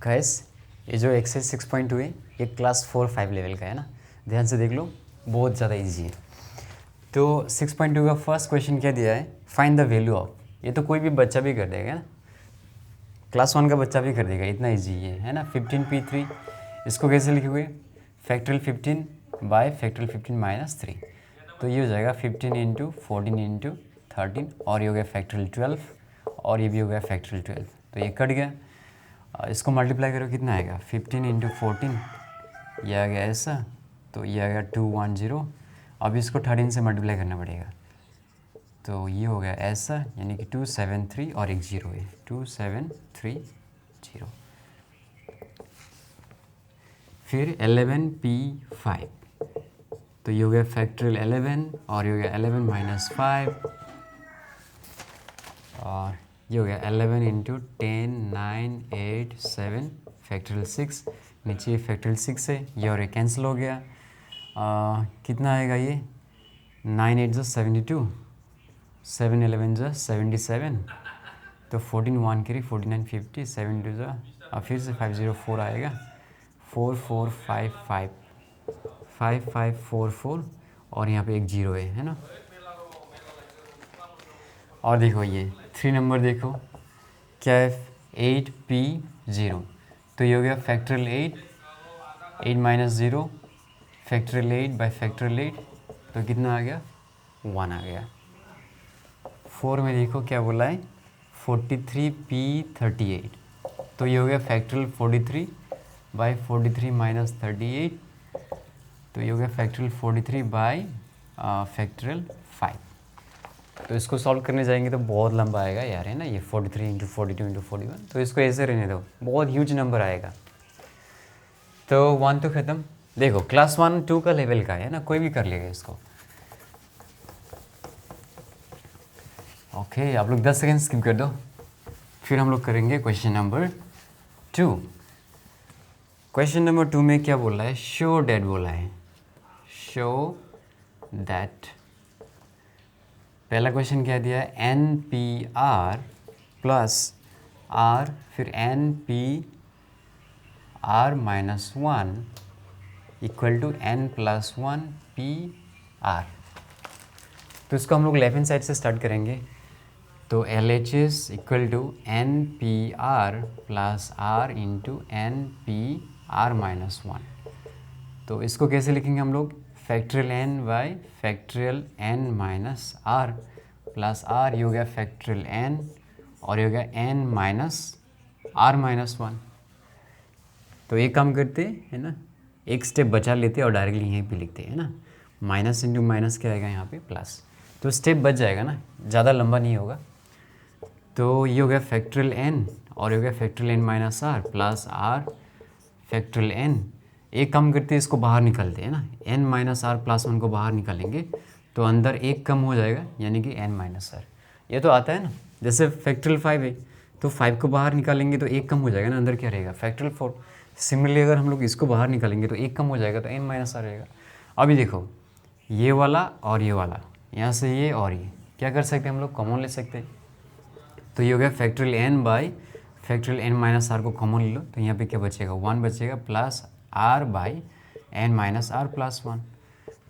Guys ये जो exercise 6.2 है ये क्लास 4-5 लेवल का है ना, ध्यान से देख लो, बहुत ज़्यादा इजी है। तो 6.2 का फर्स्ट क्वेश्चन क्या दिया है, फाइंड द वैल्यू ऑफ। ये तो कोई भी बच्चा भी कर देगा ना, क्लास 1 का बच्चा भी कर देगा, इतना इजी है ना। 15p3 इसको कैसे लिखोगे, फैक्टोरियल 15 बाय फैक्टोरियल 15 माइनस 3, तो ये हो जाएगा 15 इंटू 14 इंटू 13 और ये हो गया फैक्टोरियल 12 और ये भी हो गया फैक्टोरियल 12, तो ये कट गया। इसको मल्टीप्लाई करो कितना आएगा, 15 इंटू 14 ये आ गया ऐसा, तो ये आ गया 210। अब इसको 13 से मल्टीप्लाई करना पड़ेगा, तो ये हो गया ऐसा, यानी कि 273 और एक 0 है, 2730। फिर 11p5, तो ये हो गया फैक्टोरियल 11 और ये हो गया 11 माइनस 5 और ये हो गया 11 इंटू 10 9 8 7 फैक्टोरियल 6, नीचे फैक्टोरियल 6 है, ये और ये कैंसिल हो गया। कितना आएगा ये, 9 8 जो 72, 7 11 जो 77, तो 14 1 करी 49 50, 7 2 जो और फिर से 504 आएगा, 4455 5544 और यहाँ पे एक 0 है ना। और देखो ये 3 नंबर देखो क्या है, 8p0, तो ये हो गया factorial 8 minus 0 factorial 8 by factorial 8, तो कितना आ गया, 1 आ गया। 4 में देखो क्या बोला है, 43p38, तो ये हो गया फैक्टोरियल 43 बाई 43 माइनस 38, तो ये हो गया फैक्टोरियल 43 बाई फैक्टोरियल 5। तो इसको सॉल्व करने जाएंगे तो बहुत लंबा आएगा यार, है ना, ये 43 इंटू 42 इंटू 41, तो इसको ऐसे रहने दो, बहुत ह्यूज नंबर आएगा। तो 1 तो ख़त्म। देखो क्लास 1-2 का लेवल का है ना, कोई भी कर लेगा इसको। ओके, आप लोग 10 सेकेंड स्किप कर दो, फिर हम लोग करेंगे क्वेश्चन नंबर 2। क्वेश्चन नंबर 2 में क्या बोला है, शो डैट बोला है, शो दैट। पहला क्वेश्चन क्या दिया है, N P R plus R फिर N P R minus 1 equal to N plus 1 P R. तो इसको हम लोग लेफ्ट हैंड साइड से स्टार्ट करेंगे, तो L H S equal to N P R plus R into N P R minus 1। तो इसको कैसे लिखेंगे हम लोग, factorial N by factorial N minus are plus R, ये हो गया फैक्टोरियल एन और ये हो गया एन माइनस आर माइनस 1। तो ये काम करते है ना, एक स्टेप बचा लेते और डायरेक्टली यहीं पे लिखते हैं ना, माइनस इंटू माइनस क्या आएगा यहाँ पे प्लस, तो स्टेप बच जाएगा ना, ज़्यादा लंबा नहीं होगा। तो ये हो गया फैक्टोरियल एन और ये हो गया factorial N minus are plus r factorial n. एक कम करते इसको बाहर निकालते हैं ना, n माइनस आर प्लस 1 को बाहर निकालेंगे तो अंदर एक कम हो जाएगा, यानी कि n माइनस आर। ये तो आता है ना, जैसे फैक्टोरियल 5 है तो 5 को बाहर निकालेंगे तो एक कम हो जाएगा ना, अंदर क्या रहेगा, फैक्टोरियल 4। सिमिलरली अगर हम लोग इसको बाहर निकालेंगे तो एक कम हो जाएगा, तो n माइनस आर रहेगा। अभी देखो ये वाला और ये वाला, यहाँ से ये और ये क्या कर सकते हैं हम लोग, कॉमन ले सकते हैं। तो ये हो गया factorial N by factorial N minus r को कॉमन ले लो, तो यहाँ पे क्या बचेगा, 1 बचेगा plus r by n minus are plus 1।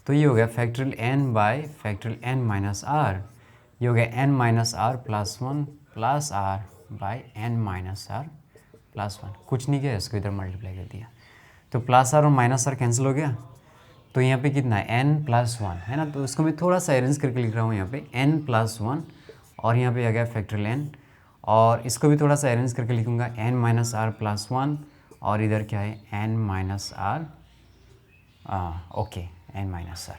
तो ये हो गया factorial N by factorial N minus r, ये हो गया n minus are plus 1 plus r by n minus are plus 1। कुछ नहीं किया, इसको इधर मल्टीप्लाई कर दिया, तो प्लस आर और माइनस आर कैंसिल हो गया, तो यहाँ पे कितना है, एन प्लस 1 है ना। तो इसको मैं थोड़ा सा अरेंज करके लिख रहा हूँ, यहाँ पे एन प्लस 1 और यहाँ पे आ गया फैक्टोरियल एन, और इसको भी थोड़ा सा अरेंज करके लिखूँगा, एन माइनस आर प्लस 1 और इधर क्या है, n minus r, okay n minus r.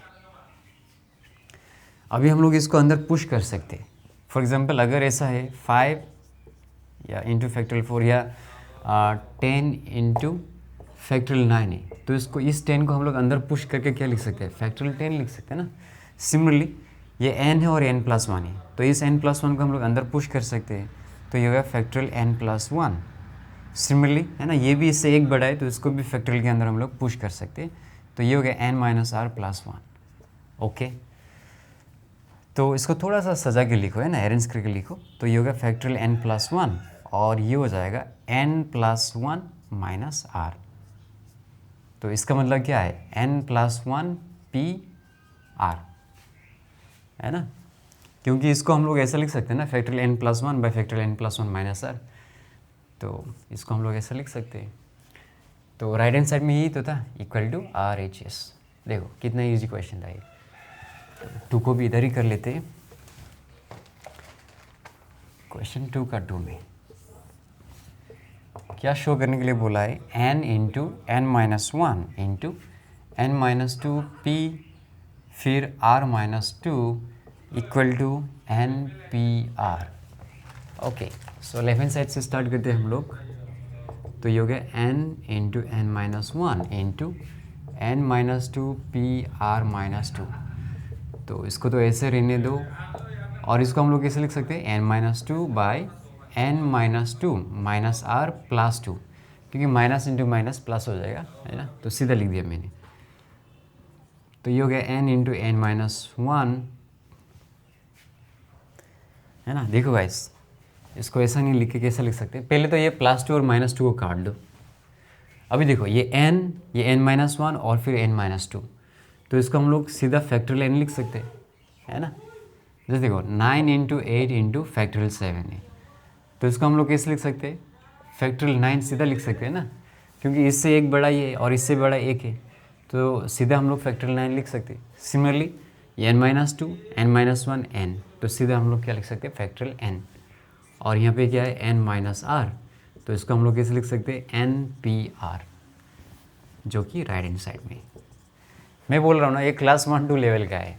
अभी हम लोग इसको अंदर पुश कर सकते हैं। फॉर एग्जांपल अगर ऐसा है 5 या इंटू फैक्टोरियल 4 या 10 इंटू फैक्टोरियल 9 है, तो इसको इस 10 को हम लोग अंदर पुश करके क्या लिख सकते हैं, फैक्टोरियल 10 लिख सकते हैं ना। सिमिलरली ये n है और n प्लस 1 है, तो इस n प्लस 1 को हम लोग अंदर पुश कर सकते हैं, तो ये होगा फैक्टोरियल n प्लस 1। सिमिलरली है ना, ये भी इससे एक बड़ा है तो इसको भी फैक्टोरियल के अंदर हम लोग पुश कर सकते हैं, तो ये हो गया n minus are plus 1। Okay, तो इसको थोड़ा सा सजा के लिखो है ना, अरेंज करके लिखो, तो ये होगा फैक्टोरियल n प्लस 1 और ये हो जाएगा n प्लस 1 माइनस आर। तो इसका मतलब क्या है, n+1 पी आर, है ना। क्योंकि इसको हम लोग ऐसा लिख सकते हैं ना, factorial n+1 by factorial n+1 minus r, तो इसको हम लोग ऐसा लिख सकते हैं। तो राइट हैंड साइड में यही तो था, इक्वल टू RHS। देखो कितना इजी क्वेश्चन था ये। तो 2 को भी इधर ही कर लेते हैं। क्वेश्चन 2 का 2 में क्या शो करने के लिए बोला है, n into n-1 into n-2 p फिर r-2 equal to n/r। Okay, so left hand side से स्टार्ट करते हैं हम लोग। तो ये हो गया n into n-1 into n-2 p r-2। तो इसको तो ऐसे रहने दो, और इसको हम लोग कैसे लिख सकते हैं, n-2 by n-2 minus are plus 2, क्योंकि माइनस इंटू माइनस प्लस हो जाएगा, है ना, तो सीधा लिख दिया मैंने। तो ये हो गया n इंटू n-1, है ना। देखो गाइस, इसको ऐसा नहीं लिख के कैसे लिख सकते, पहले तो ये +2 और -2 को काट दो। अभी देखो ये n, ये n-1 और फिर n-2, तो इसको हम लोग सीधा फैक्टोरियल n लिख सकते हैं, है ना। जैसे देखो 9 इंटू 8 इंटू फैक्टोरियल 7 है, तो इसको हम लोग कैसे लिख सकते हैं, फैक्टोरियल 9 सीधा लिख सकते हैं ना, क्योंकि इससे एक बड़ा ये है और इससे बड़ा एक है, तो सीधा हम लोग फैक्टोरियल 9 लिख सकते हैं। सिमिलरली n-2 n-1 n, तो सीधा हम लोग क्या लिख सकते हैं, फैक्टोरियल n। और यहाँ पे क्या है, n-r, तो इसको हम लोग कैसे लिख सकते हैं, n/r, जो कि राइट हैंड साइड में। मैं बोल रहा हूँ ना, ये क्लास 1-2 लेवल का है।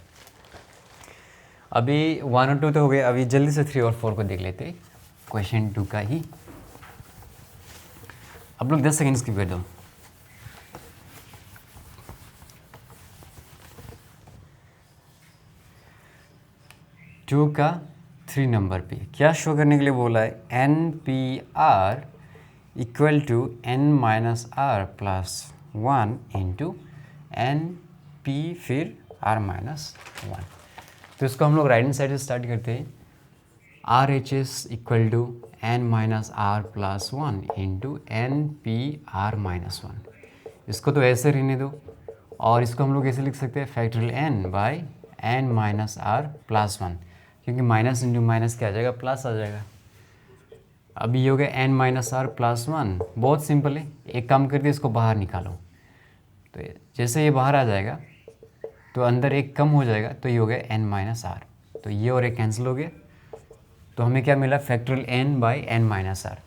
अभी 1 और 2 तो हो गए, अभी जल्दी से 3 और 4 को देख लेते, क्वेश्चन 2 का ही। आप लोग 10 सेकेंड स्किप कर दो। टू का 3 नंबर पे क्या शो करने के लिए बोला है, n/r equal to n-r plus 1 into n/p फिर r-1। तो इसको हम लोग राइट हैंड साइड से स्टार्ट करते हैं। RHS equal to n-r plus 1 into n/p r-1। इसको तो ऐसे रहने दो, और इसको हम लोग ऐसे लिख सकते हैं, factorial n by n-r plus 1, क्योंकि माइनस इंटू माइनस क्या आ जाएगा, प्लस आ जाएगा। अभी ये हो गया n-r प्लस 1, बहुत सिंपल है। एक काम करके इसको बाहर निकालो, तो जैसे ये बाहर आ जाएगा तो अंदर एक कम हो जाएगा, तो ये हो गया n-r, तो ये और एक कैंसिल हो गया, तो हमें क्या मिला, फैक्टोरियल n बाई n-r।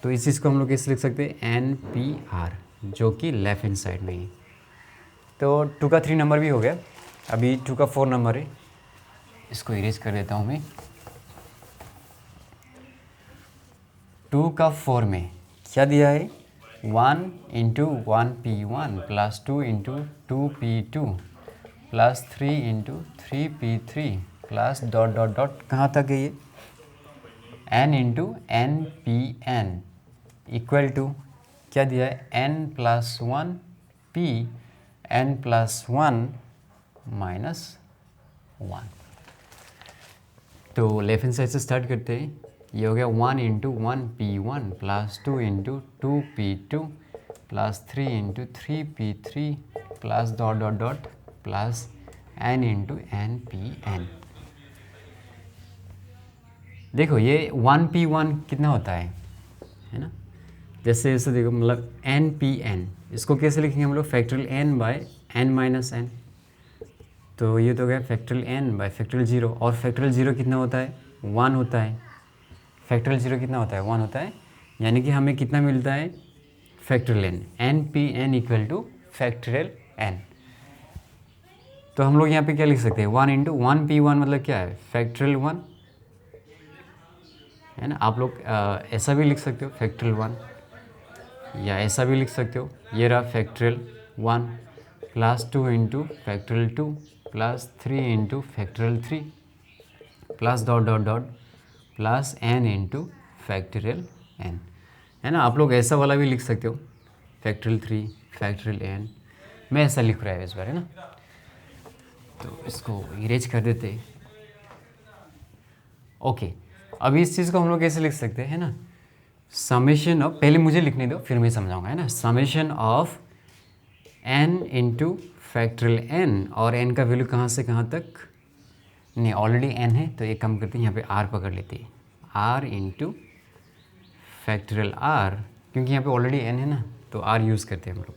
तो इस चीज़ को हम लोग कैसे लिख सकते हैं, n/r, जो कि लेफ्ट हैंड साइड में ही। तो 2 का 3 नंबर भी हो गया। अभी 2 का 4 नंबर है, इसको इरेज कर देता हूँ मैं। 2 का 4 में क्या दिया है, 1 into 1p1 plus 2 into 2p2 plus 3 into 3p3 plus dot dot dot, कहाँ तक है ये, n into n/n equal to क्या दिया है, n+1 p n+1 माइनस 1। तो लेफ्ट हैंड साइड से स्टार्ट करते हैं। ये हो गया 1 into 1p1 plus 2 into 2p2 plus 3 into 3p3 plus dot dot dot plus n into n/n। देखो ये 1p1 कितना होता है ना, जैसे जैसे देखो, मतलब n/n, इसको कैसे लिखेंगे हम लोग, फैक्टोरियल n बाय n-n। तो ये तो गया फैक्टोरियल n बाय फैक्टोरियल 0, और फैक्टोरियल 0 कितना होता है, 1 होता है। फैक्टोरियल 0 कितना होता है, 1 होता है, यानी कि हमें कितना मिलता है, factorial n, n/n equal two factorial n। तो हम लोग यहाँ पे क्या लिख सकते हैं, 1 इंटू 1p1 मतलब क्या है, फैक्टोरियल 1, है ना। आप लोग ऐसा भी लिख सकते हो, फैक्टोरियल 1, या ऐसा भी लिख सकते हो, ये रहा factorial 1 plus 2 into factorial 2 plus 3 into factorial 3 plus dot dot dot plus n into factorial n, है ना। आप लोग ऐसा वाला भी लिख सकते हो, फैक्टोरियल 3 फैक्टोरियल n। मैं ऐसा लिख रहा है इस बार, है ना। तो इसको इरेज कर देते। ओके, अभी इस चीज़ को हम लोग कैसे लिख सकते हैं, है ना। समेशन ऑफ, पहले मुझे लिखने दो फिर मैं समझाऊंगा, है ना। Summation of n into factorial n, और n का वैल्यू कहाँ से कहाँ तक, नहीं ऑलरेडी n है तो एक काम करते हैं यहाँ पे r पकड़ लेते हैं, r इंटू फैक्ट्रल r, क्योंकि यहाँ पे ऑलरेडी n है ना तो r यूज़ करते हैं हम लोग।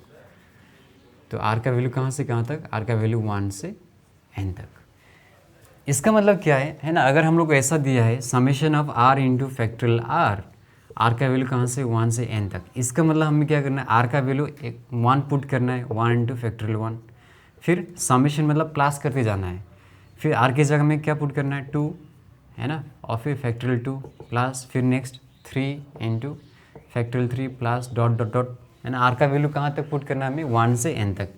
तो r का वैल्यू कहाँ से कहाँ तक, r का वैल्यू 1 से n तक। इसका मतलब क्या है ना, अगर हम लोग को ऐसा दिया है summation of r into factorial r, r का वैल्यू कहाँ से 1 से n तक, इसका मतलब हमें क्या करना है, r का वैल्यू 1 पुट करना है, 1 इंटू फैक्ट्रल 1, फिर समेशन मतलब प्लस करते जाना है, फिर r की जगह में क्या पुट करना है 2, है ना, और फिर फैक्ट्रल 2 प्लस, फिर next 3 into factorial 3 plus dot dot dot, है ना। r का वैल्यू कहाँ तक पुट करना है हमें, 1 से n तक,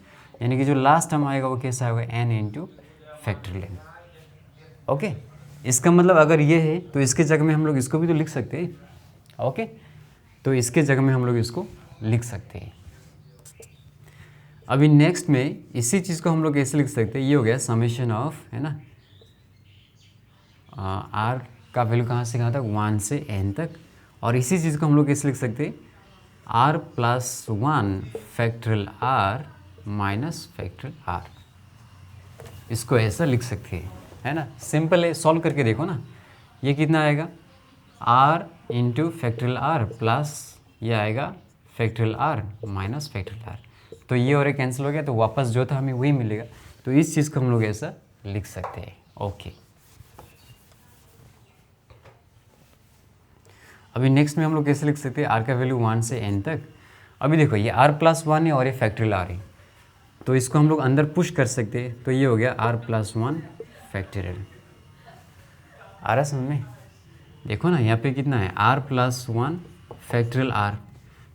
यानी कि जो लास्ट टर्म आएगा वो कैसा होगा, n into factorial n। Okay, इसका मतलब अगर ये है तो इसके जगह में हम लोग इसको भी तो लिख सकते हैं। ओके, तो इसके जगह में हम लोग इसको लिख सकते हैं। अभी नेक्स्ट में इसी चीज़ को हम लोग कैसे लिख सकते हैं, ये हो गया समेशन ऑफ, है ना, r का वैल्यू कहाँ से कहाँ तक, 1 से n तक, और इसी चीज़ को हम लोग कैसे लिख सकते हैं, r plus 1 factorial r minus factorial r, इसको ऐसा लिख सकते हैं, है ना। सिंपल है, सॉल्व करके देखो ना, ये कितना आएगा, r into factorial r plus ये आएगा फैक्ट्रल r माइनस फैक्ट्रल r, तो ये और ये कैंसिल हो गया तो वापस जो था हमें वही मिलेगा। तो इस चीज़ को हम लोग ऐसा लिख सकते हैं। ओके, अभी नेक्स्ट में हम लोग कैसे लिख सकते हैं, r का वैल्यू 1 से n तक। अभी देखो ये r प्लस 1 है और ये फैक्ट्रल r है, तो इसको हम लोग अंदर पुश कर सकते हैं, तो ये हो गया r प्लस 1 फैक्टोरियल। आ रहा समझ में, देखो ना यहाँ पे कितना है, r प्लस 1 फैक्टोरियल r,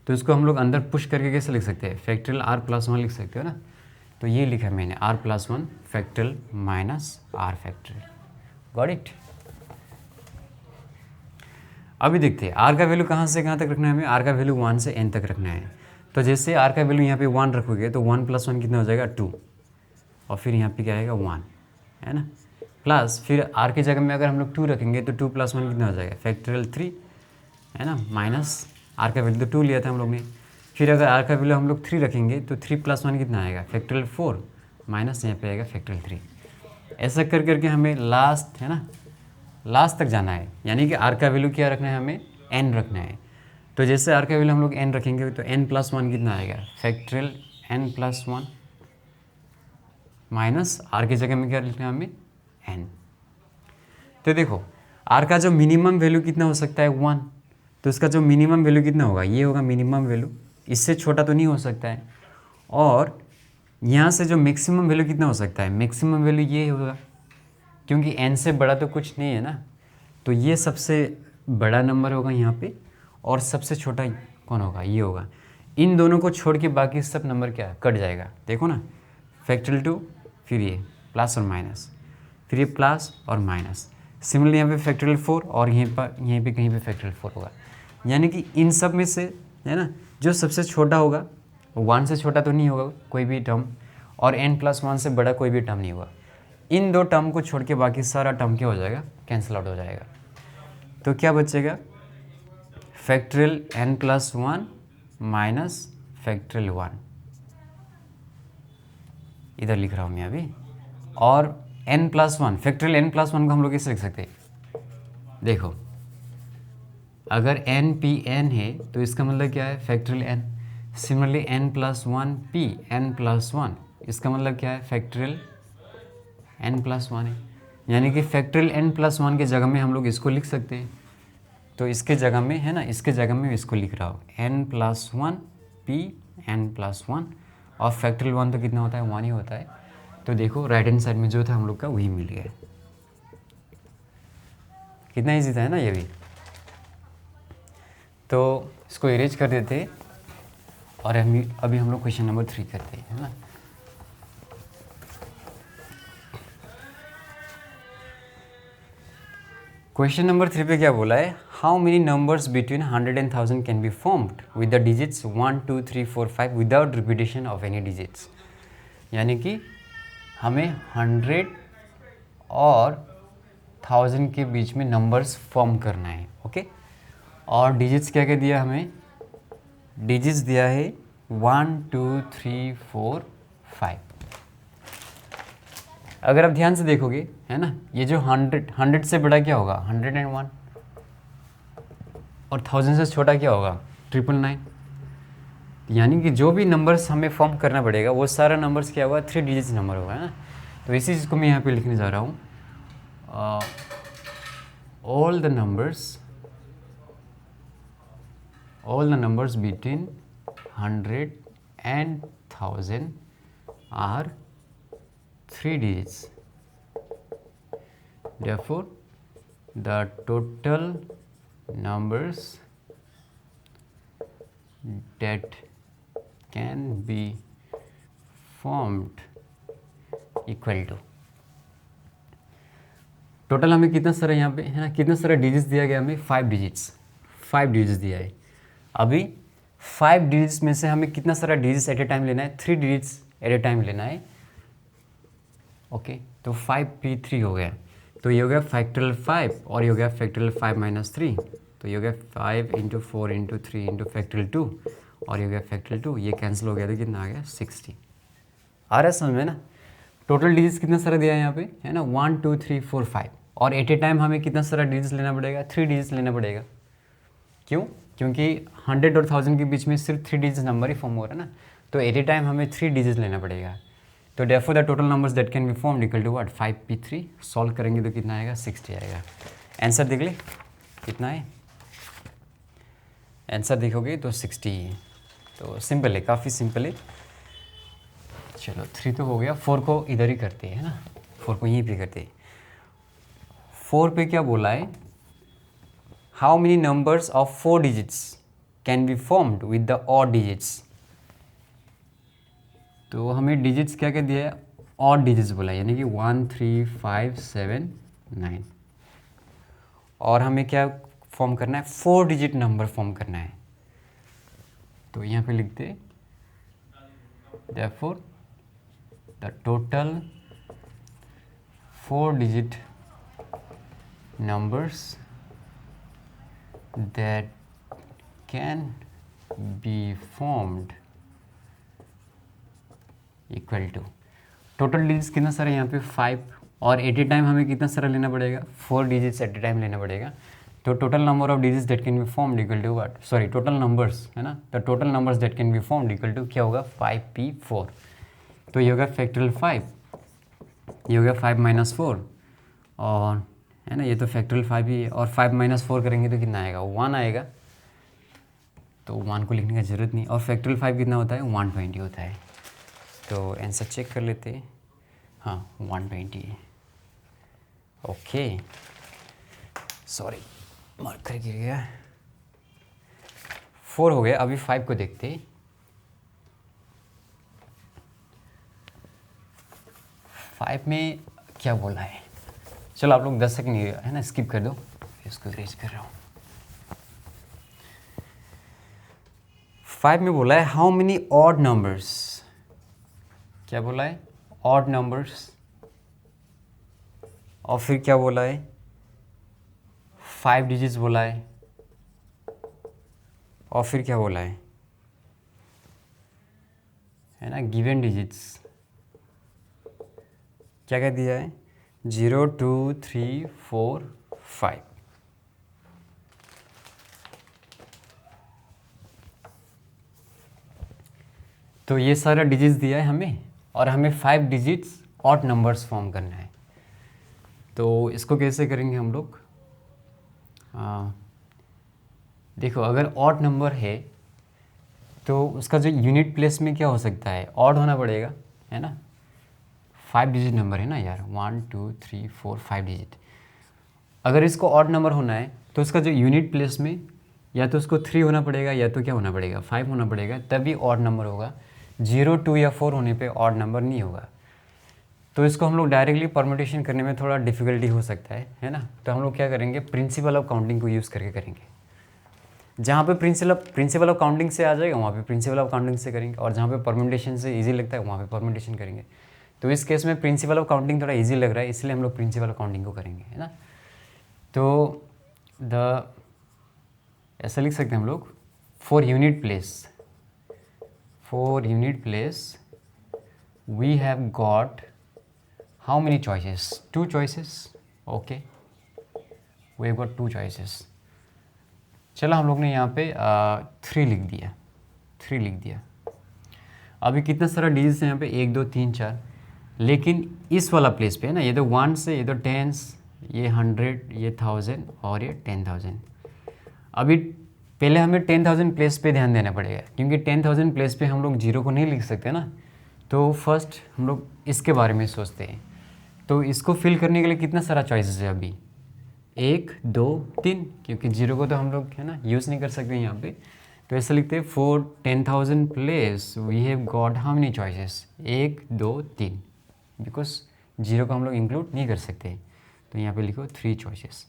तो इसको हम लोग अंदर पुश करके कैसे लिख सकते हैं, फैक्टोरियल r प्लस 1 लिख सकते हो ना। तो ये लिखा है मैंने, r plus 1 factorial minus r factorial. Got it. अभी देखते हैं r का वैल्यू कहाँ से कहाँ तक रखना है हमें, r का वैल्यू 1 से n तक रखना है। तो जैसे r का वैल्यू यहाँ पे 1 रखोगे तो 1 प्लस 1 कितना हो जाएगा 2, और फिर यहाँ पे क्या आएगा 1, है ना, प्लस फिर r की जगह में अगर हम लोग 2 रखेंगे तो 2 प्लस 1 कितना हो जाएगा फैक्टोरियल 3, है ना, माइनस r का वैल्यू तो 2 लिया था हम लोग ने, फिर अगर r का वैल्यू हम लोग 3 रखेंगे तो 3 प्लस 1 कितना आएगा फैक्टोरियल 4, माइनस यहाँ पे आएगा फैक्टोरियल 3। ऐसा कर करके हमें लास्ट, है ना, लास्ट तक जाना है, यानी कि r का वैल्यू क्या रखना है हमें, n रखना है। तो जैसे r का वैल्यू हम लोग n रखेंगे तो n प्लस 1 कितना आएगा factorial n plus 1, minus r की जगह में क्या लिखना है हमें n। तो देखो r का जो मिनिमम वैल्यू कितना हो सकता है 1, तो इसका जो मिनिमम वैल्यू कितना होगा, ये होगा मिनिमम वैल्यू, इससे छोटा तो नहीं हो सकता है। और यहाँ से जो मैक्सिमम वैल्यू कितना हो सकता है, मैक्सिमम वैल्यू ये होगा, क्योंकि n से बड़ा तो कुछ नहीं है ना, तो ये सबसे बड़ा नंबर होगा यहाँ पे, और सबसे छोटा कौन होगा, ये होगा। इन दोनों को छोड़ के बाकी सब नंबर क्या कट जाएगा, देखो ना, फैक्टोरियल 2, फिर ये प्लस और माइनस, फिर ये प्लस और माइनस, सिमिलरली यहाँ पे फैक्टोरियल 4, और यहीं पे कहीं पे फैक्टोरियल 4 होगा। यानी कि इन सब में से, है ना, जो सबसे छोटा होगा 1 से छोटा तो नहीं होगा कोई भी टर्म, और n प्लस 1 से बड़ा कोई भी टर्म नहीं होगा। इन दो टर्म को छोड़ के बाकी सारा टर्म क्या हो जाएगा, कैंसिल आउट हो जाएगा। तो क्या बचेगा, factorial n plus 1 minus factorial 1, इधर लिख रहा हूँ मैं अभी, और n plus 1 factorial n plus 1 को हम लोग कैसे लिख सकते हैं, देखो अगर n p n है तो इसका मतलब क्या है factorial n, similarly n plus 1 p n plus 1, इसका मतलब क्या है फैक्टोरियल n प्लस 1 है, यानी कि फैक्टोरियल n प्लस 1 के जगह में हम लोग इसको लिख सकते हैं। तो इसके जगह में, है ना, इसके जगह में इसको लिख रहा हूँ n plus 1 p n plus 1, और फैक्टोरियल 1 तो कितना होता है 1 ही होता है। तो देखो राइट हैंड साइड में जो था हम लोग का वही मिल गया, कितना ईजी था, है ना ये भी। तो इसको इरेज कर देते, और अभी हम लोग क्वेश्चन नंबर 3 करते हैं, है ना। क्वेश्चन नंबर 3 पे क्या बोला है, how many numbers between 100 and 1000 can be formed with the digits 1 2 3 4 5 without repetition of any digits. यानी कि हमें 100 और 1000 के बीच में नंबर्स फॉर्म करना है, ओके। और डिजिट्स क्या क्या दिया हमें, डिजिट्स दिया है 1 2 3 4 5। अगर आप ध्यान से देखोगे है ना, ये जो 100 से बड़ा क्या होगा 101, और 1000 से छोटा क्या होगा 999। यानी कि जो भी नंबर्स हमें फॉर्म करना पड़ेगा वो सारा नंबर्स क्या होगा 3 डिजिट्स नंबर होगा, है ना। तो इसी चीज़ को मैं यहाँ पे लिखने जा रहा हूँ, all the numbers between 100 and 1000 are 3 digits. Therefore, the total numbers that can be formed equal to, total हमें कितना सारा यहाँ पे है ना, कितना सारा डिजिट्स दिया गया हमें 5 डिजिट्स, 5 डिजिट्स दिया है। अभी 5 डिजिट्स में से हमें कितना सारा डिजिट्स एट ए टाइम लेना है, 3 डिजिट्स एट ए टाइम लेना है। ओके, तो 5p3 हो गया, तो ये हो गया फैक्टोरियल 5 और ये हो गया फैक्टोरियल 5 - 3, तो ये हो गया 5 × 4 × 3 × फैक्टोरियल 2 और ये हो गया फैक्टोरियल 2, ये कैंसिल हो गया तो कितना आ गया 60। आ रहा है समझ में ना। टोटल डिजिट्स कितना सारा दिया है यहाँ पे, है ना 1 2 3 4 5, और एट ए टाइम हमें कितना सारा डिजिट्स लेना पड़ेगा, 3 डिजिट्स लेना पड़ेगा। क्यों, क्योंकि 100 और 1000 के बीच में सिर्फ 3 डिजिट्स नंबर ही फॉर्म हो रहा है ना, तो एट ए टाइम हमें 3 डिजिट्स लेना पड़ेगा। तो therefore the total numbers that can be formed equal to what 5p3। Solve करेंगे तो कितना आएगा 60 आएगा। आंसर देख ले कितना है, आंसर देखोगे तो 60 है। तो सिंपल है, काफ़ी सिंपल है। चलो 3 तो हो गया, 4 को इधर ही करते हैं, है ना, 4 को यहीं पे करते हैं। 4 पे क्या बोला है, how many numbers of 4 digits can be formed with the odd digits. तो हमें डिजिट्स क्या क्या दिया है, ऑड डिजिट्स बोला है, यानी कि 1 3 5 7 9, और हमें क्या फॉर्म करना है 4 डिजिट नंबर फॉर्म करना है। तो यहाँ पे लिखते therefore the total 4 digit numbers that can be formed equal to, total digits कितना सारा यहाँ पे 5, और एट ए टाइम हमें कितना सारा लेना पड़ेगा 4 डिजिट्स एट ए टाइम लेना पड़ेगा। तो total number of digits that can be formed equal to what, sorry total numbers है ना, the total numbers that can be formed equal to क्या होगा 5p4। तो ये होगा फैक्टोरियल 5, ये हो गया 5 - 4, और है ना ये तो फैक्टोरियल 5 ही है, और 5 - 4 करेंगे तो कितना आएगा 1 आएगा, तो 1 को लिखने की ज़रूरत नहीं। और फैक्टोरियल 5 कितना होता है 120 होता है। तो आंसर चेक कर लेते हैं, हाँ 120 है। ओके सॉरी मार्कर गिर गया। 4 हो गया, अभी 5 को देखते हैं। 5 में क्या बोला है, चलो आप लोग 10 सेकंड है ना स्किप कर दो, इसको इरेज कर रहा हूँ। 5 में बोला है हाउ मेनी ऑड नंबर्स, क्या बोला है ऑड नंबर्स, और फिर क्या बोला है 5 डिजिट्स बोला है, और फिर क्या बोला है ना गिवन डिजिट्स क्या क्या दिया है 0 2 3 4 5। तो ये सारा डिजिट्स दिया है हमें, और हमें 5 डिजिट्स ऑड नंबर्स फॉर्म करना है। तो इसको कैसे करेंगे हम लोग, देखो अगर ऑड नंबर है तो उसका जो यूनिट प्लेस में क्या हो सकता है ऑड होना पड़ेगा, है ना। 5 डिजिट नंबर है ना यार, 1 2 3 4 5 डिजिट। अगर इसको ऑड नंबर होना है तो उसका जो यूनिट प्लेस में या तो उसको 3 होना पड़ेगा या तो क्या होना पड़ेगा 5 होना पड़ेगा, तभी ऑड नंबर होगा। 0 2 या 4 होने पे ऑड नंबर नहीं होगा। तो इसको हम लोग डायरेक्टली परम्यूटेशन करने में थोड़ा डिफ़िकल्टी हो सकता है ना। तो हम लोग क्या करेंगे प्रिंसिपल ऑफ काउंटिंग को यूज़ करके करेंगे। जहाँ पे प्रिंसिपल ऑफ काउंटिंग से आ जाएगा वहाँ पे प्रिंसिपल ऑफ काउंटिंग से करेंगे, और जहाँ पे परम्यूटेशन से इजी लगता है वहाँ पे परम्यूटेशन करेंगे। तो इस केस में प्रिंसिपल ऑफ काउंटिंग थोड़ा इजी लग रहा है, इसलिए हम लोग प्रिंसिपल ऑफ काउंटिंग को करेंगे, है ना। तो द ऐसा लिख सकते हैं हम लोग, for unit place we have got how many choices, 2 choices. Okay, we have got 2 choices. चलो हम लोग ने यहाँ पे 3 लिख दिया। अभी कितना सारा डिजिट्स है यहाँ पे, 1 2 3 4, लेकिन इस वाला प्लेस पे है ना, ये तो 1 से, ये तो 10, ये 100, ये 1000 और ये 10,000। अभी पहले हमें 10,000 प्लेस पे ध्यान देना पड़ेगा, क्योंकि 10,000 प्लेस पे हम लोग 0 को नहीं लिख सकते ना। तो फर्स्ट हम लोग इसके बारे में सोचते हैं। तो इसको फिल करने के लिए कितना सारा चॉइसेस है अभी, 1 2 3, क्योंकि 0 को तो हम लोग है ना यूज़ नहीं कर सकते यहाँ पे। तो ऐसा लिखते हैं, for 10,000 place we have got how many choices, 1 2 3, because 0 को हम लोग इंक्लूड नहीं कर सकते। तो यहाँ पे लिखो 3 चॉइसेस।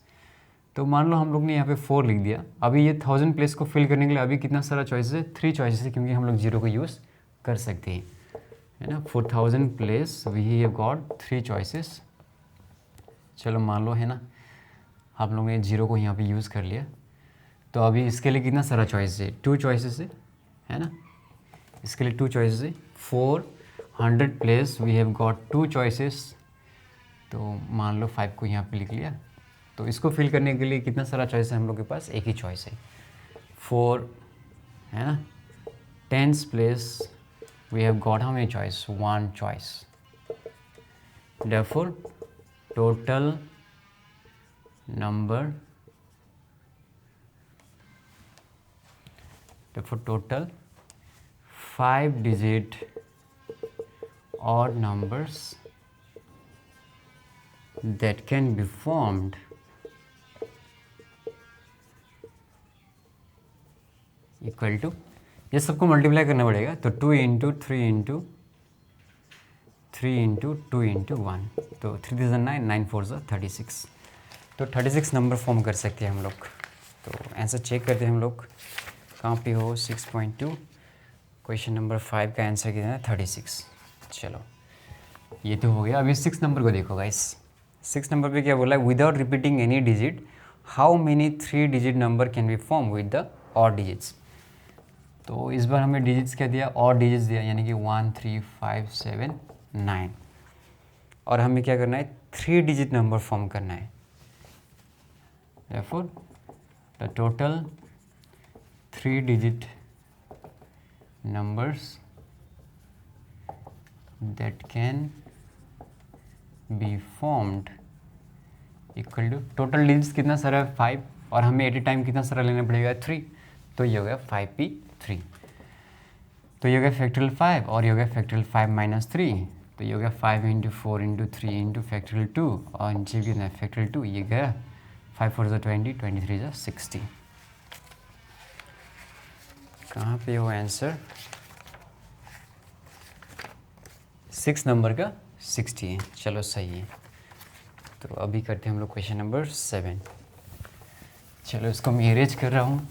तो मान लो हम लोग ने यहाँ पे 4 लिख दिया। अभी ये 1000 प्लेस को फिल करने के लिए अभी कितना सारा चॉइसेस है, 3 चॉइसेस है, क्योंकि हम लोग 0 को यूज़ कर सकते हैं, है ना। 4000 place we have got 3 choices. चलो मान लो है ना, आप लोगों ने 0 को यहाँ पे यूज़ कर लिया। तो अभी इसके लिए कितना सारा चॉइस है, 2 चॉइसेस है ना। इसके लिए 2 चॉइसेस है। 400 place we have got 2 choices. तो मान लो 5 को यहाँ पे लिख लिया। तो इसको फिल करने के लिए कितना सारा चॉइस है हम लोग के पास, एक ही चॉइस है, 4 है ना। 10 place we have got how many choice, 1 choice. therefore total number, therefore total 5-digit odd numbers that can be formed equal to, ये सबको मल्टीप्लाई करना पड़ेगा। तो 2 इंटू 3 इंटू 3 इंटू 2 इंटू 1, तो 3 3 9, 9 4 36। तो 36 नंबर फॉर्म कर सकते हैं हम लोग। तो आंसर चेक करते हैं हम लोग, कहाँ पे हो, 6.2। क्वेश्चन नंबर 5 का आंसर कितना है, 36। चलो ये तो हो गया। अभी 6 नंबर को देखो गाइस। 6 नंबर पे क्या बोला है, without repeating any digit how many 3 digit number can be form with the odd digits. तो इस बार हमें डिजिट्स क्या दिया, ऑड डिजिट्स दिया, यानी कि 1 3 5 7 9। और हमें क्या करना है, 3 डिजिट नंबर फॉर्म करना है। therefore the total 3 digit numbers that can be formed equal to, total digits कितना सारा है, 5, और हमें एट ए टाइम कितना सारा लेना पड़ेगा, 3। तो ये हो गया 5p3। तो ये हो गया फैक्टोरियल 5, और ये हो गया फैक्टोरियल 5 माइनस 3। तो ये हो गया 5 इंटू 4 इंटू 3 इंटू फैक्टोरियल 2, और नीचे भी कितना है फैक्टोरियल 2। ये गया 5 4 20, 23 60। कहाँ पे हो आंसर, 6 नंबर का 60 है। चलो सही है। तो अभी करते हैं हम लोग क्वेश्चन नंबर 7। चलो इसको मैं इरेज कर रहा हूँ।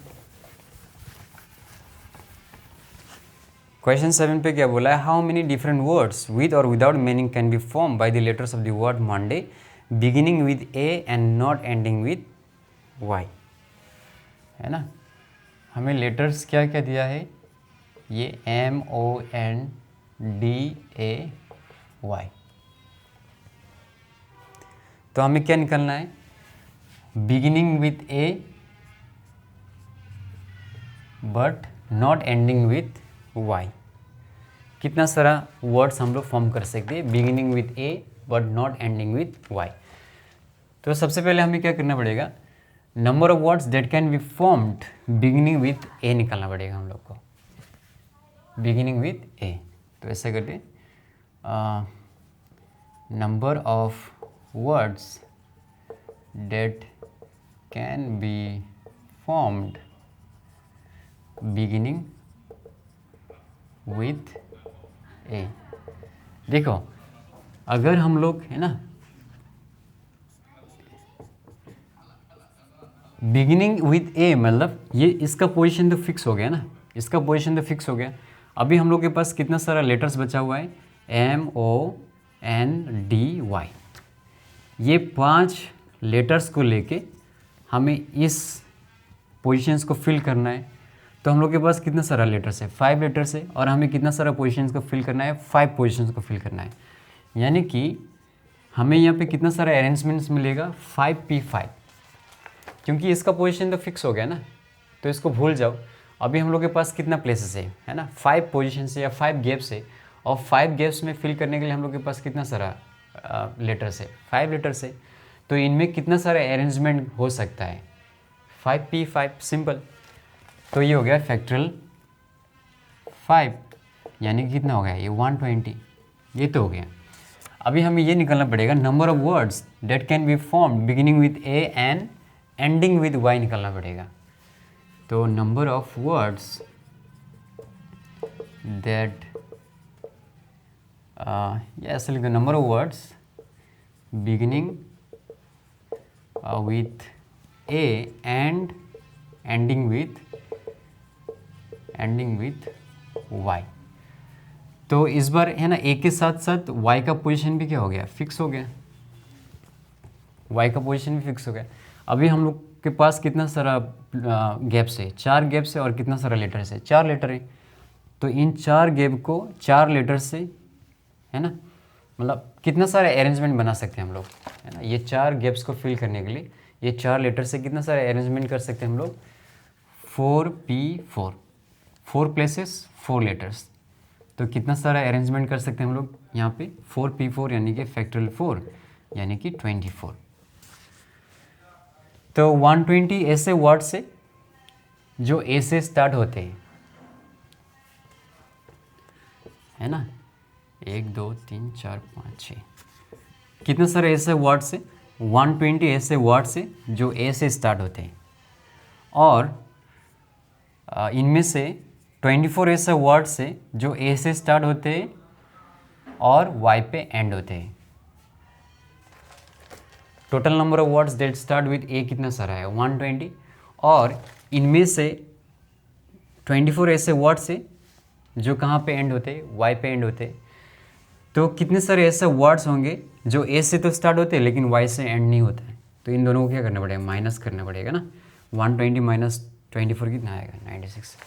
क्वेश्चन 7 पे क्या बोला है, how many different words with और without meaning can be form by the letters of the word Monday beginning with A and not ending with Y, है ना। हमें लेटर्स क्या क्या दिया है, ये MONDAY। तो हमें क्या निकलना है, beginning with A but not ending with Y. कितना सारा वर्ड्स हम लोग फॉर्म कर सकते हैं, beginning with A but not ending with Y. तो सबसे पहले हमें क्या करना पड़ेगा, number of words that can be formed beginning with A निकालना पड़ेगा हम लोग को, बिगिनिंग विथ ए। तो ऐसा करते, number of words that can be formed beginning with A. देखो अगर हम लोग है ना बिगिनिंग विथ ए, मतलब ये इसका पोजीशन तो फिक्स हो गया ना, इसका पोजीशन तो फिक्स हो गया। अभी हम लोग के पास कितना सारा लेटर्स बचा हुआ है, MONDY। ये 5 लेटर्स को लेके हमें इस पोजीशंस को फिल करना है, तो हम लोग के पास कितना सारा लेटर्स है, 5 लेटर्स है, और हमें कितना सारा पोजीशंस को फिल करना है, 5 पोजीशंस को फिल करना है। यानी कि हमें यहाँ पे कितना सारा अरेंजमेंट्स मिलेगा, 5p5, क्योंकि इसका पोजीशन तो फिक्स हो गया ना, तो इसको भूल जाओ। अभी हम लोग के पास कितना प्लेसेस है ना, 5 पोजीशन है या 5 गैप्स है, और 5 गैप्स में फिल करने के लिए हम लोग के पास कितना सारा लेटर्स है, 5 लेटर्स है। तो इनमें कितना सारा अरेंजमेंट हो सकता है, 5p5, सिंपल। तो ये हो गया फैक्टोरियल 5, यानी कि कितना हो गया, ये 120, ये तो हो गया। अभी हमें ये निकालना पड़ेगा number of words that can be form beginning with A and ending with Y निकालना पड़ेगा। तो नंबर ऑफ वर्ड्स दैट ऐसे लिखो, number of words beginning with A and ending with Y. तो इस बार है ना, ए के साथ साथ वाई का पोजीशन भी क्या हो गया, फिक्स हो गया, वाई का पोजीशन भी फिक्स हो गया। अभी हम लोग के पास कितना सारा गैप्स है, 4 गैप्स है, और कितना सारा लेटर्स है, 4 लेटर है। तो इन 4 गैप को 4 लेटर से, है ना, मतलब कितना सारा अरेंजमेंट बना सकते हैं हम लोग, है ना। ये 4 गैप्स को फिल करने के लिए ये 4 लेटर से कितना सारा अरेंजमेंट कर सकते हैं हम लोग, 4p4, 4 प्लेसेस 4 लेटर्स। तो कितना सारा अरेंजमेंट कर सकते हैं हम लोग यहाँ पे, 4p4 यानी कि फैक्टोरियल 4 यानी कि 24। तो 120 ऐसे वर्ड से जो ए से स्टार्ट होते हैं, है ना, 1 2 3 4 5 6, कितने सारे ऐसे वर्ड से, 120 ऐसे वर्ड से जो ए से स्टार्ट होते हैं, और इनमें से 24 ऐसे वर्ड से जो ए से स्टार्ट होते हैं और वाई पे एंड होते हैं। Total number of words that start with A कितना सारा है, 120, और इनमें से 24 ऐसे वर्ड्स है जो कहाँ पे एंड होते हैं, वाई पे एंड होते हैं। तो कितने सारे ऐसे वर्ड्स होंगे जो ए से तो स्टार्ट होते हैं लेकिन वाई से एंड नहीं होता है। तो इन दोनों को क्या करना पड़ेगा, माइनस करना पड़ेगा ना। 120 माइनस 24 कितना आएगा, 96।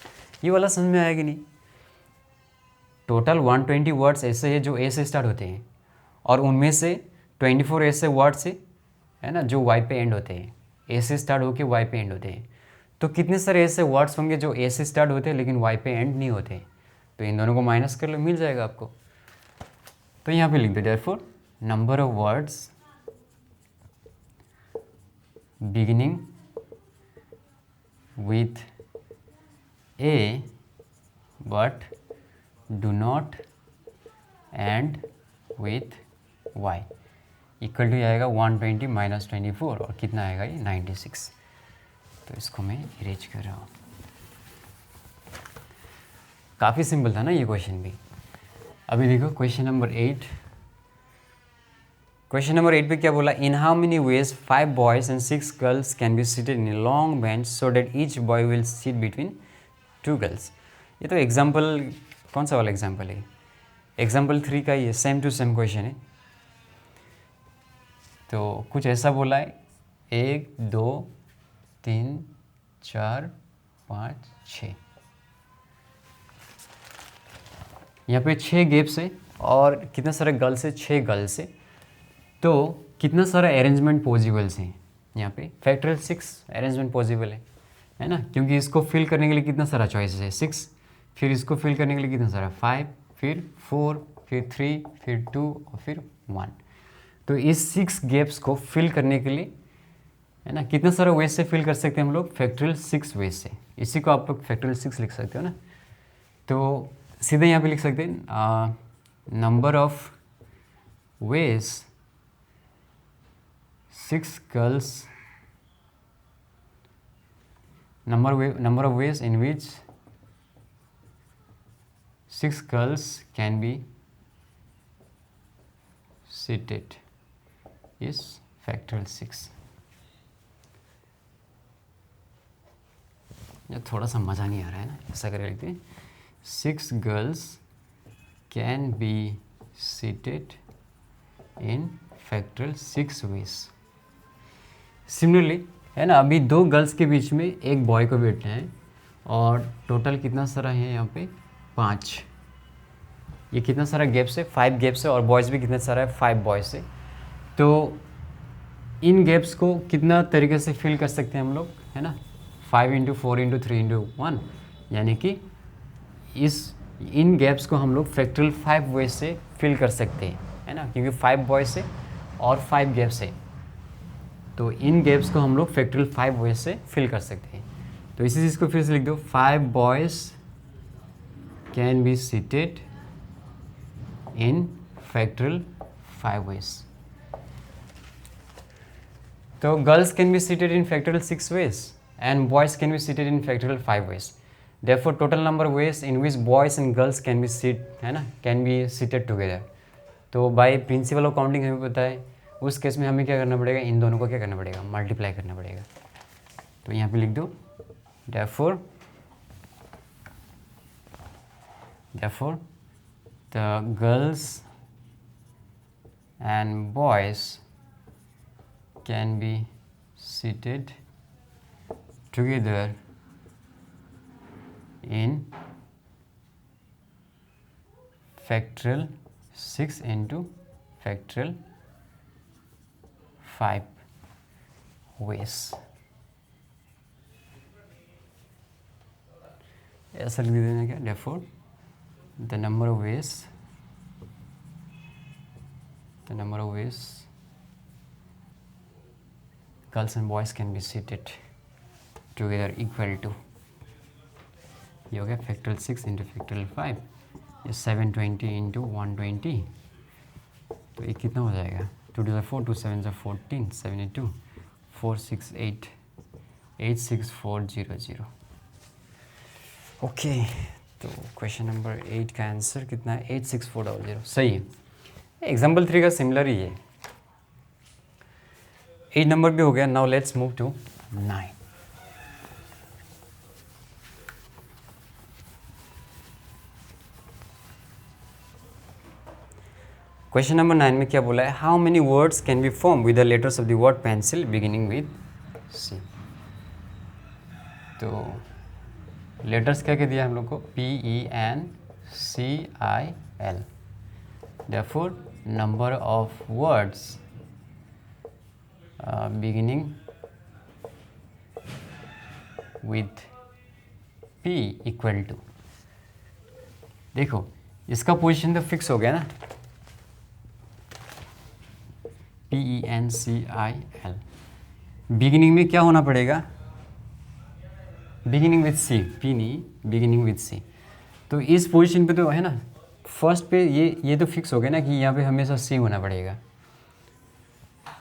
ये वाला समझ में आएगा नहीं। टोटल 120 वर्ड्स ऐसे हैं जो ए से स्टार्ट होते हैं, और उनमें से 24 ऐसे वर्ड्स है ना जो वाई पे एंड होते हैं, ए से स्टार्ट होकर वाई पे एंड होते हैं। तो कितने सारे ऐसे वर्ड्स होंगे जो ए से स्टार्ट होते हैं लेकिन वाई पे एंड नहीं होते। तो इन दोनों को माइनस कर लो, मिल जाएगा आपको। तो यहाँ पे लिख दो therefore number of words beginning with A but do not end with Y equal to आएगा 120 माइनस 24, और कितना आएगा ये 96। तो इसको मैं इरेज कर रहा हूँ। काफ़ी सिंपल था ना ये क्वेश्चन भी। अभी देखो क्वेश्चन नंबर 8। क्वेश्चन नंबर 8 पे क्या बोला, in how many ways 5 boys and 6 girls can be seated in a long bench so that each boy will seat between 2 girls. ये तो एग्जाम्पल, कौन सा वाला एग्जाम्पल है, एग्जाम्पल 3 का ही है, सेम टू सेम क्वेश्चन है। तो कुछ ऐसा बोला है, 1 2 3 4 5 6, यहाँ पे 6 गैप्स है, और कितना सारे गर्ल्स है, 6 गर्ल्स है। तो कितना सारा अरेंजमेंट पॉसिबल्स हैं यहाँ पे, फैक्टोरियल 6 अरेंजमेंट पॉसिबल है ना, क्योंकि इसको फिल करने के लिए कितना सारा चॉइसेस है, 6, फिर इसको फिल करने के लिए कितना सारा, 5, फिर 4, फिर 3, फिर 2 और फिर 1। तो इस 6 गैप्स को फिल करने के लिए, है ना, कितना सारा वेज से फिल कर सकते हैं हम लोग, फैक्टोरियल 6 वेज से। इसी को आप लोग फैक्टोरियल 6 लिख सकते हो ना। तो सीधे यहाँ पे लिख सकते हैं number of veg 6 girls, number of ways in which 6 girls can be seated is factorial 6। ये थोड़ा सा मज़ा नहीं आ रहा है ना, ऐसा करके लिखते हैं 6 girls can be seated in factorial 6 ways। Similarly है ना। अभी 2 गर्ल्स के बीच में एक बॉय को बैठना है और टोटल कितना सारा है यहाँ पे 5। ये कितना सारा गैप्स है 5 गैप्स है और बॉयज़ भी कितना सारा है 5 बॉयज़ है। तो इन गैप्स को कितना तरीके से फिल कर सकते हैं हम लोग, है ना। 5 × 4 × 3 × 1, यानी कि इन गैप्स को हम लोग फैक्टोरियल 5 वे से फिल कर सकते हैं, है ना, क्योंकि 5 बॉयज़ है और 5 गैप्स है। तो इन गैप्स को हम लोग फैक्टोरियल 5 वे से फिल कर सकते हैं। तो इसी चीज़ को फिर से लिख दो, 5 boys can be seated in factorial 5 ways. तो girls can be seated in factorial 6 ways and boys can be seated in factorial 5 ways. Therefore, total number of ways in which boys and girls can be है ना, can be seated together. तो by principle of counting हमें पता है, उस case में हमें क्या करना पड़ेगा, इन दोनों को क्या करना पड़ेगा, मल्टीप्लाई करना पड़ेगा। तो यहाँ पे लिख दो therefore the girls and boys can be seated together in factorial 6 into factorial 5 ways. ऐसा लिख देना क्या, therefore the number of ways girls and boys can be seated together equal to, ये हो गया फैक्टोरियल 6 इंटू फैक्टोरियल 5, ये 720 into 120, तो ये कितना हो जाएगा, 2 to the 4, 2 7 14, 72, 468 86400। ओके, तो क्वेश्चन नंबर 8 का आंसर कितना है, 86400, सही है। एग्जाम्पल 3 का सिमिलर ही है। 8 नंबर भी हो गया। Now let's move to 9। Question number 9 में क्या बोला है, how many words can be form with the letters of the word pencil beginning with C. तो लेटर्स क्या कह दिया हम लोग को, PENCIL। therefore number of words beginning with P equal to, देखो इसका पोजीशन तो फिक्स हो गया ना, PENCIL। बिगिनिंग में क्या होना पड़ेगा, बिगिनिंग विथ सी, P नहीं, बिगिनिंग विथ सी। तो इस पोजीशन पे तो है ना, फर्स्ट पे ये तो फिक्स हो गया ना कि यहाँ पे हमेशा C होना पड़ेगा।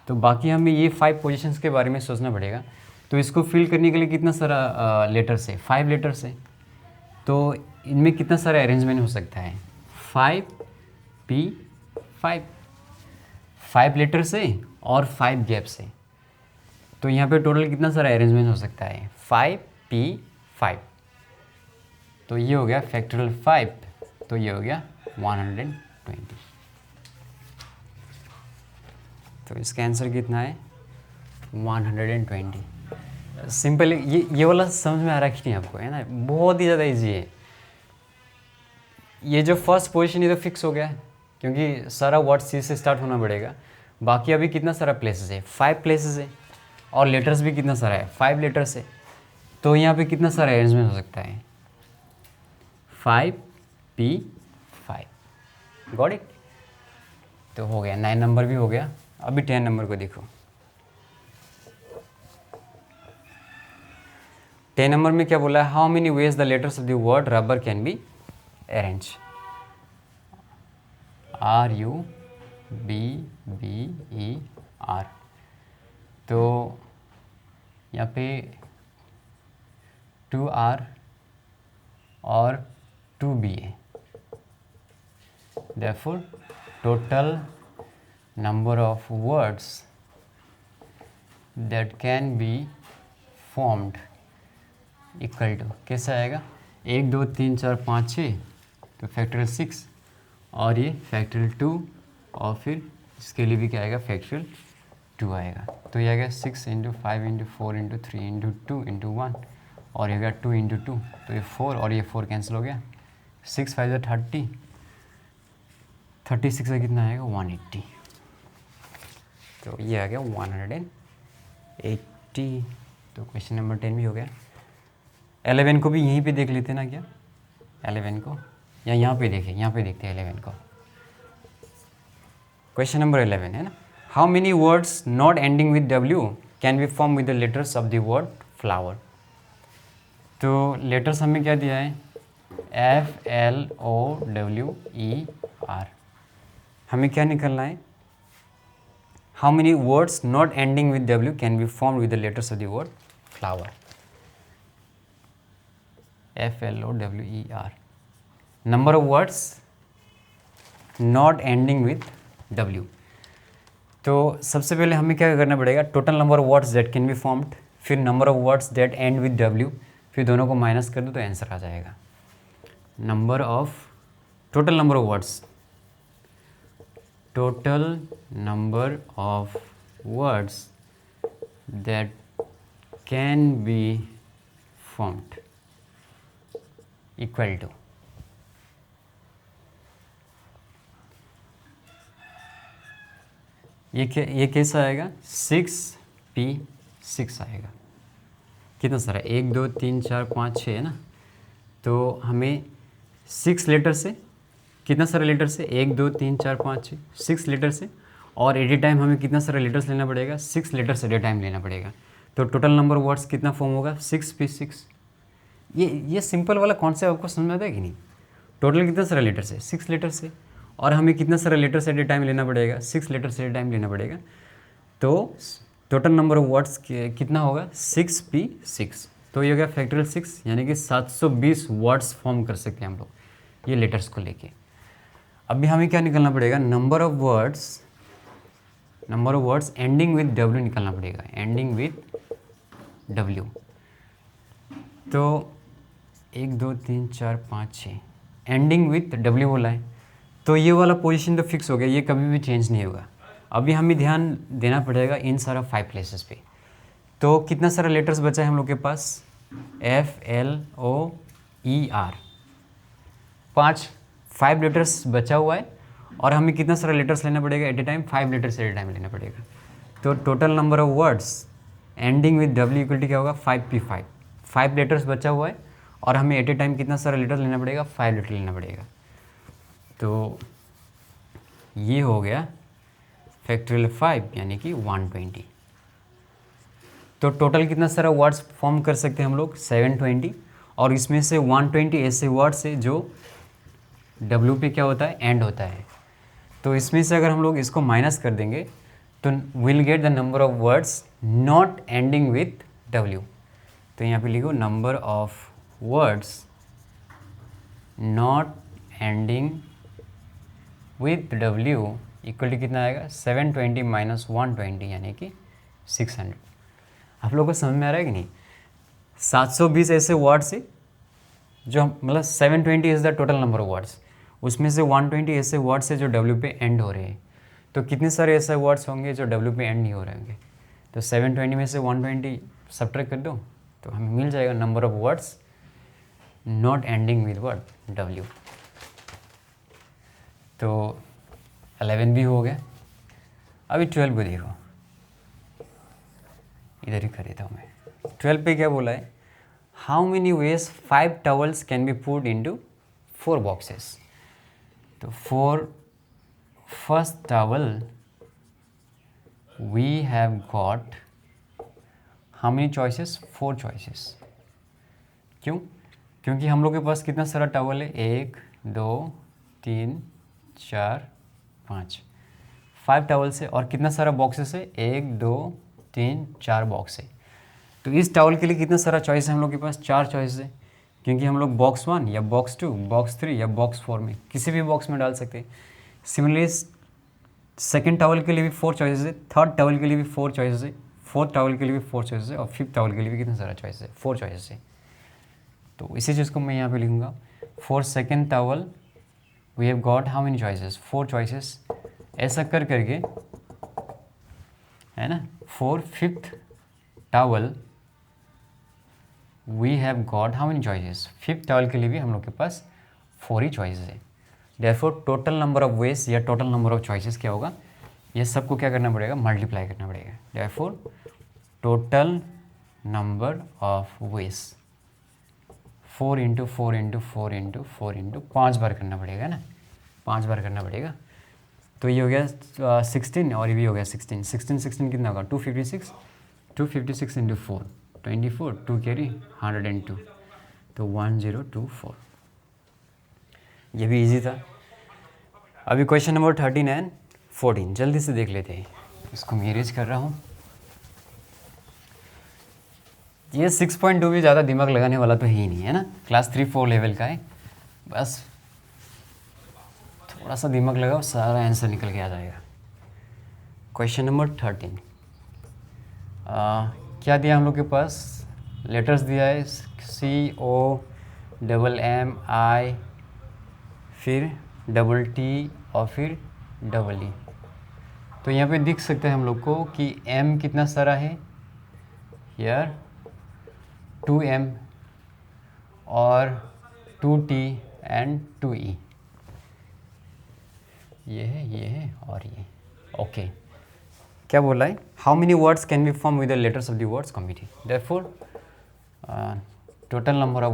तो बाकी हमें ये 5 पोजीशंस के बारे में सोचना पड़ेगा। तो इसको फिल करने के लिए कितना सारा लेटर्स है, 5 लेटर्स है। तो इनमें कितना सारा अरेंजमेंट हो सकता है, 5P5, 5 लेटर्स है और 5 गैप्स है। तो यहाँ पे टोटल कितना सारा अरेंजमेंट हो सकता है, 5P5। तो ये हो गया फैक्टोरियल 5, तो ये हो गया 120। तो इसका आंसर कितना है, 120। सिंपल, ये वाला समझ में आ रहा है कि नहीं आपको, है ना, बहुत ही ज़्यादा इजी है। ये जो फर्स्ट पोजीशन ये तो फिक्स हो गया है, क्योंकि सारा वर्ड सी से स्टार्ट होना पड़ेगा। बाकी अभी कितना सारा प्लेसेस है, 5 प्लेसेस है, और लेटर्स भी कितना सारा है, 5 लेटर्स है। तो यहाँ पे कितना सारा अरेंजमेंट हो सकता है, 5P5। Got it. तो हो गया, 9 नंबर भी हो गया। अभी 10 नंबर को देखो। 10 नंबर में क्या बोला है, how many veg the letters of the word rubber can be arrange. RUBBER। तो यहाँ पे 2R और 2B है। therefore total number of words that can be formed equal to, कैसा आएगा, 1 2 3 4 5 6, तो फैक्टोरियल 6, और ये फैक्टोरियल 2, और फिर इसके लिए भी क्या आएगा, फैक्टोरियल 2 आएगा। तो ये आ गया 6 into 5 into 4 into 3 into 2 into 1 और ये गया 2 इंटू 2, तो ये 4 और ये 4 कैंसिल हो गया। 6 5 30, 36 का कितना आएगा 180। तो ये आ गया 180। तो क्वेश्चन नंबर 10 भी हो गया। 11 को भी यहीं पे देख लेते ना क्या, 11 को या यहाँ पे देखें, यहाँ पे देखते हैं 11 को। क्वेश्चन नंबर 11 है ना, how many words not ending with W can be form with the letters of the word flower. तो लेटर्स हमें क्या दिया है, FLOWER। हमें क्या निकलना है, how many words not ending with W can be form with the letters of the word flower, FLOWER। Number of words not ending with W। तो सबसे पहले हमें क्या करना पड़ेगा, total number of words that can be formed, फिर number of words that and with W, फिर दोनों को माइनस कर दो तो आंसर आ जाएगा। Number of, total number of words, total number of words that can be formed equal to, ये कैसा आएगा, 6P6 आएगा। कितना सारा, 1 2 3 4 5 6 है ना। तो हमें 6 लेटर से, कितना सारा लेटर से, 1 2 3 4 5 6, 6 लेटर से, और एट ए टाइम हमें कितना सारा लेटर्स लेना पड़ेगा, 6 लेटर्स एट ए टाइम लेना पड़ेगा। तो टोटल नंबर वर्ड्स कितना फॉर्म होगा, 6P6। ये सिंपल वाला कॉन्सेप्ट आपको समझ में आता है कि नहीं। टोटल कितना सारा लेटर्स है, 6 लेटर्स है, और हमें कितना सारा लेटर्स एट ए टाइम लेना पड़ेगा, 6 लेटर्स एट ए टाइम लेना पड़ेगा। तो टोटल नंबर ऑफ वर्ड्स कितना होगा, 6P6। तो ये हो गया फैक्टोरियल 6, यानी कि 720 वर्ड्स फॉर्म कर सकते हैं हम लोग ये लेटर्स को लेके। अभी हमें क्या निकलना पड़ेगा, number of words ending with W निकलना पड़ेगा, एंडिंग विद W। तो 1 2 3 4 5 6 एंडिंग विथ W बोला है, तो ये वाला पोजीशन तो फिक्स हो गया, ये कभी भी चेंज नहीं होगा। अभी हमें ध्यान देना पड़ेगा इन सारा 5 प्लेसेस पे। तो कितना सारा लेटर्स बचा है हम लोग के पास, FLOER, 5 लेटर्स बचा हुआ है, और हमें कितना सारा लेटर्स लेना पड़ेगा at a time, 5 letters at a time लेना पड़ेगा। तो total number of words ending with W equal to क्या होगा, 5P5। 5 लेटर्स बचा हुआ है, और हमें एट ए टाइम कितना सारा लेटर्स लेना पड़ेगा, 5 लेटर लेना पड़ेगा। तो ये हो गया फैक्टोरियल 5 यानी कि 120। तो टोटल कितना सारा वर्ड्स फॉर्म कर सकते हैं हम लोग, 720, और इसमें से 120 ऐसे वर्ड्स है जो W पे क्या होता है, एंड होता है। तो इसमें से अगर हम लोग इसको माइनस कर देंगे तो will get the number of words not ending with W। तो यहाँ पे लिखो number of words not ending with W equal to कितना आएगा, 720 माइनस 120 यानी कि 600। आप लोगों को समझ में आ रहा है कि नहीं। 720 ऐसे वर्ड्स है जो, मतलब 720 is the total number of words, उसमें से 120 ऐसे वर्ड्स है जो W पे एंड हो रहे हैं। तो कितने सारे ऐसे वर्ड्स होंगे जो W पे एंड नहीं हो रहे होंगे। तो 720 में से 120 सब्ट्रैक्ट कर दो तो हमें मिल जाएगा number of words not ending with word W। तो 11 भी हो गया। अभी 12 को देखो, इधर ही कर देता हूँ मैं। 12 पे क्या बोला है, how many ways 5 towels can be put into 4 boxes. तो for first towel we have got how many choices, 4 choices. क्यों, क्योंकि हम लोग के पास कितना सारा टॉवल है, 1 2 3 4 5 टॉवल्स है, और कितना सारा बॉक्सेस है, 1 2 3 4 बॉक्स है। तो इस टॉवल के लिए कितना सारा चॉइस है हम लोग के पास, 4 चॉइस है, क्योंकि हम लोग बॉक्स 1 या बॉक्स 2 बॉक्स 3 या बॉक्स 4 में किसी भी बॉक्स में डाल सकते हैं। सिमिलरली सेकेंड टॉवल के लिए भी 4 चॉइसेस है, थर्ड टॉवल के लिए भी 4 चॉइसेस है, फोर्थ टॉवल के लिए भी 4 चॉइसेस है, और फिफ्थ टॉवल के लिए भी कितना सारा चॉइस है, 4 चॉइसेस है। तो इसी चीज़ को मैं यहाँ पे लिखूँगा, for second towel we have got how many choices, 4 choices. ऐसा कर करके है ना। For fifth towel we have got how many choices, fifth towel के लिए भी हम लोग के पास 4 ही चॉइसेस है। Therefore total number of ways या टोटल नंबर ऑफ चॉइसेस क्या होगा, ये सबको क्या करना पड़ेगा, मल्टीप्लाई करना पड़ेगा। Therefore total number of veg 4 into 4 into 4 into 4 into 5 बार करना पड़ेगा ना, 5 बार करना पड़ेगा। तो ये हो गया 16 और ये भी हो गया 16, 16 कितना होगा 256, 256 इंटू 4 24, 2 कैरी 102, तो 1024। ये भी इजी था। अभी क्वेश्चन नंबर 13 एंड 14 जल्दी से देख लेते हैं। इसको मैं इरेज कर रहा हूँ। ये 6.2 भी ज़्यादा दिमाग लगाने वाला तो है ही नहीं, है ना, क्लास 3-4 लेवल का है। बस थोड़ा सा दिमाग लगाओ, सारा आंसर निकल के आ जाएगा। क्वेश्चन नंबर 13 क्या दिया हम लोग के पास, लेटर्स दिया है COMMI, फिर TT और फिर EE। तो यहाँ पे दिख सकते हैं हम लोग को कि M कितना सारा है, यार 2M और 2T एंड 2E, ये है और ये। ओके, क्या बोला है, how many words can be form with the letters of the words combination. Therefore total number of